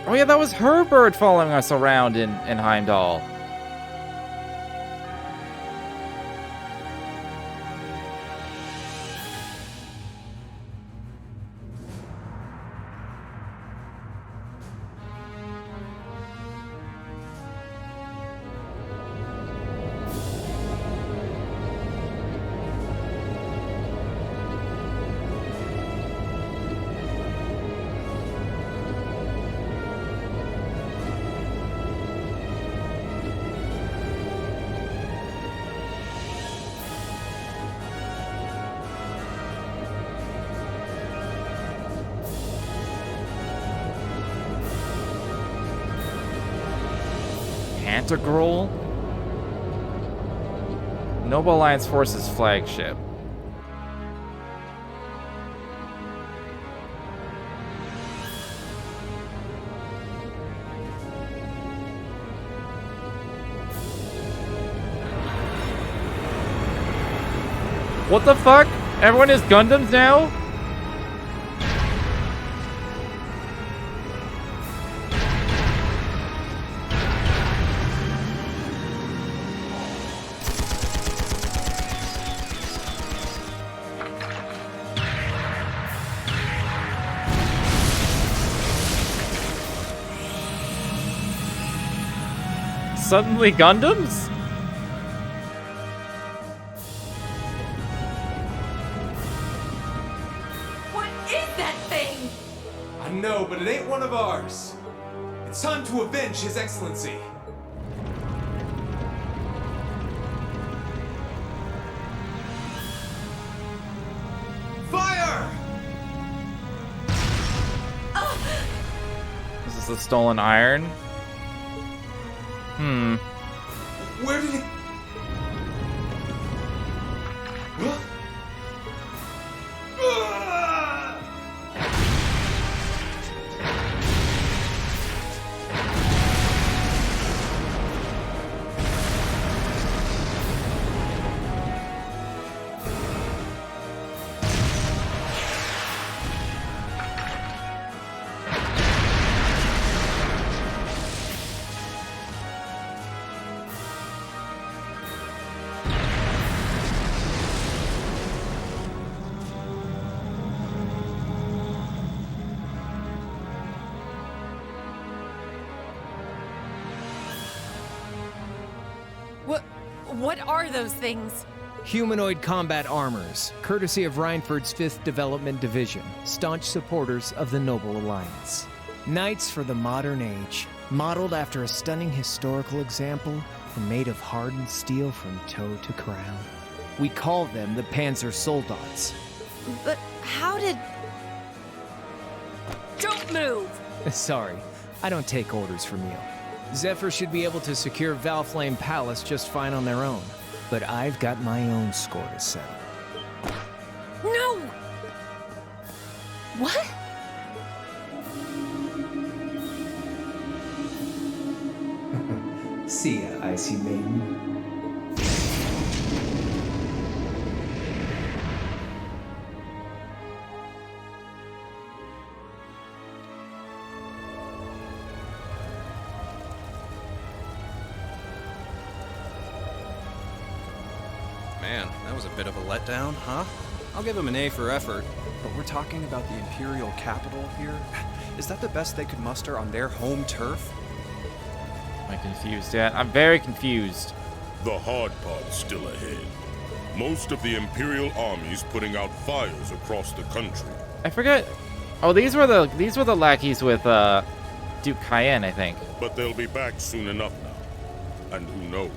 A: Oh yeah, that was her bird following us around in Heimdall. Integral? Noble Alliance Forces flagship. What the fuck? Everyone is Gundams now? Suddenly Gundams?
C: I know, but it ain't one of ours. It's time to avenge His Excellency. Fire!
A: This is the stolen iron.
C: Where did it... Huh?
E: What are those things?
S: Humanoid combat armors, courtesy of Reinford's 5th Development Division, staunch supporters of the Noble Alliance. Knights for the modern age, modeled after a stunning historical example and made of hardened steel from toe to crown. We call them the Panzer Soldats.
E: But how did... Don't move!
S: Sorry, I don't take orders from you. Zephyr should be able to secure Valflame Palace just fine on their own, but I've got my own score to settle.
E: No! What?
S: See ya, Icy Maiden.
G: Man, that was a bit of a letdown, huh? I'll give him an A for effort.
F: But we're talking about the Imperial capital here? Is that the best they could muster on their home turf?
A: Am I confused yet? I'm very confused.
R: The hard part's still ahead. Most of the Imperial army's putting out fires across the country.
A: I forget. Oh, these were the lackeys with Duke Cayenne, I think.
R: But they'll be back soon enough now. And who knows?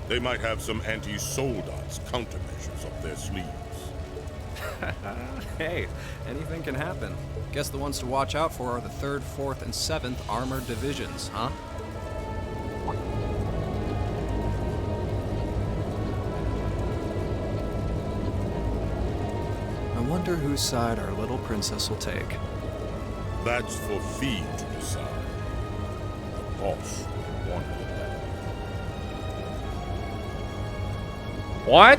R: They might have some anti-Soldats countermeasures up their sleeves.
F: Hey, anything can happen.
G: Guess the ones to watch out for are the 3rd, 4th, and 7th Armored Divisions, huh?
F: I wonder whose side our little princess will take.
R: That's for Fee to decide. The boss wanted it that way.
A: What?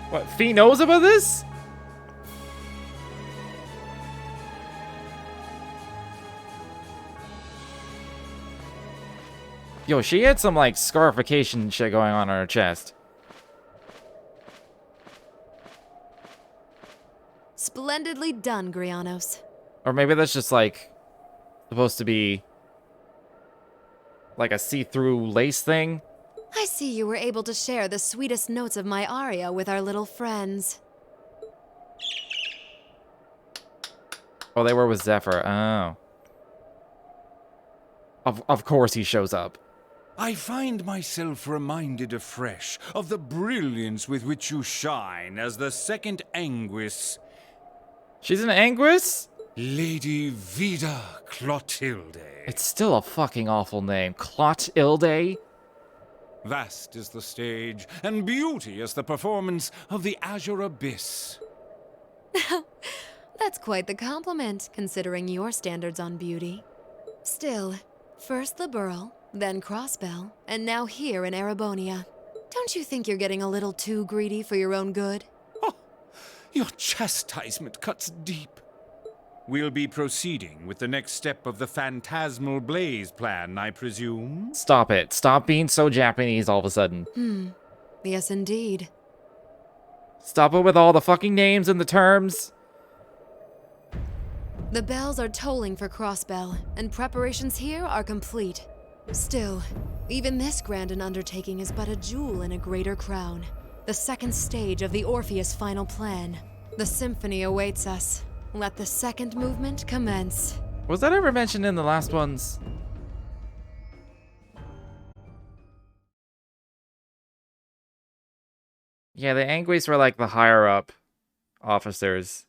A: What, Fee knows about this? Yo, she had some, like, scarification shit going on her chest.
T: Splendidly done, Grianos.
A: Or maybe that's just, like, supposed to be, like, a see-through lace thing.
T: I see you were able to share the sweetest notes of my aria with our little friends.
A: Oh, they were with Zephyr. Oh. Of course he shows up.
W: I find myself reminded afresh of the brilliance with which you shine as the second Anguis.
A: She's an Anguis?
W: Lady Vida Clotilde.
A: It's still a fucking awful name. Clotilde?
W: Vast is the stage, and beauty is the performance of the Azure Abyss.
T: That's quite the compliment, considering your standards on beauty. Still, first Liberl, then Crossbell, and now here in Erebonia. Don't you think you're getting a little too greedy for your own good?
W: Oh, your chastisement cuts deep. We'll be proceeding with the next step of the Phantasmal Blaze plan, I presume?
A: Stop it. Stop being so Japanese all of a sudden.
T: Yes, indeed.
A: Stop it with all the fucking names and the terms.
T: The bells are tolling for Crossbell, and preparations here are complete. Still, even this grand an undertaking is but a jewel in a greater crown. The second stage of the Orpheus final plan. The symphony awaits us. Let the second movement commence.
A: Was that ever mentioned in the last ones? Yeah, the Anguis were like the higher up officers.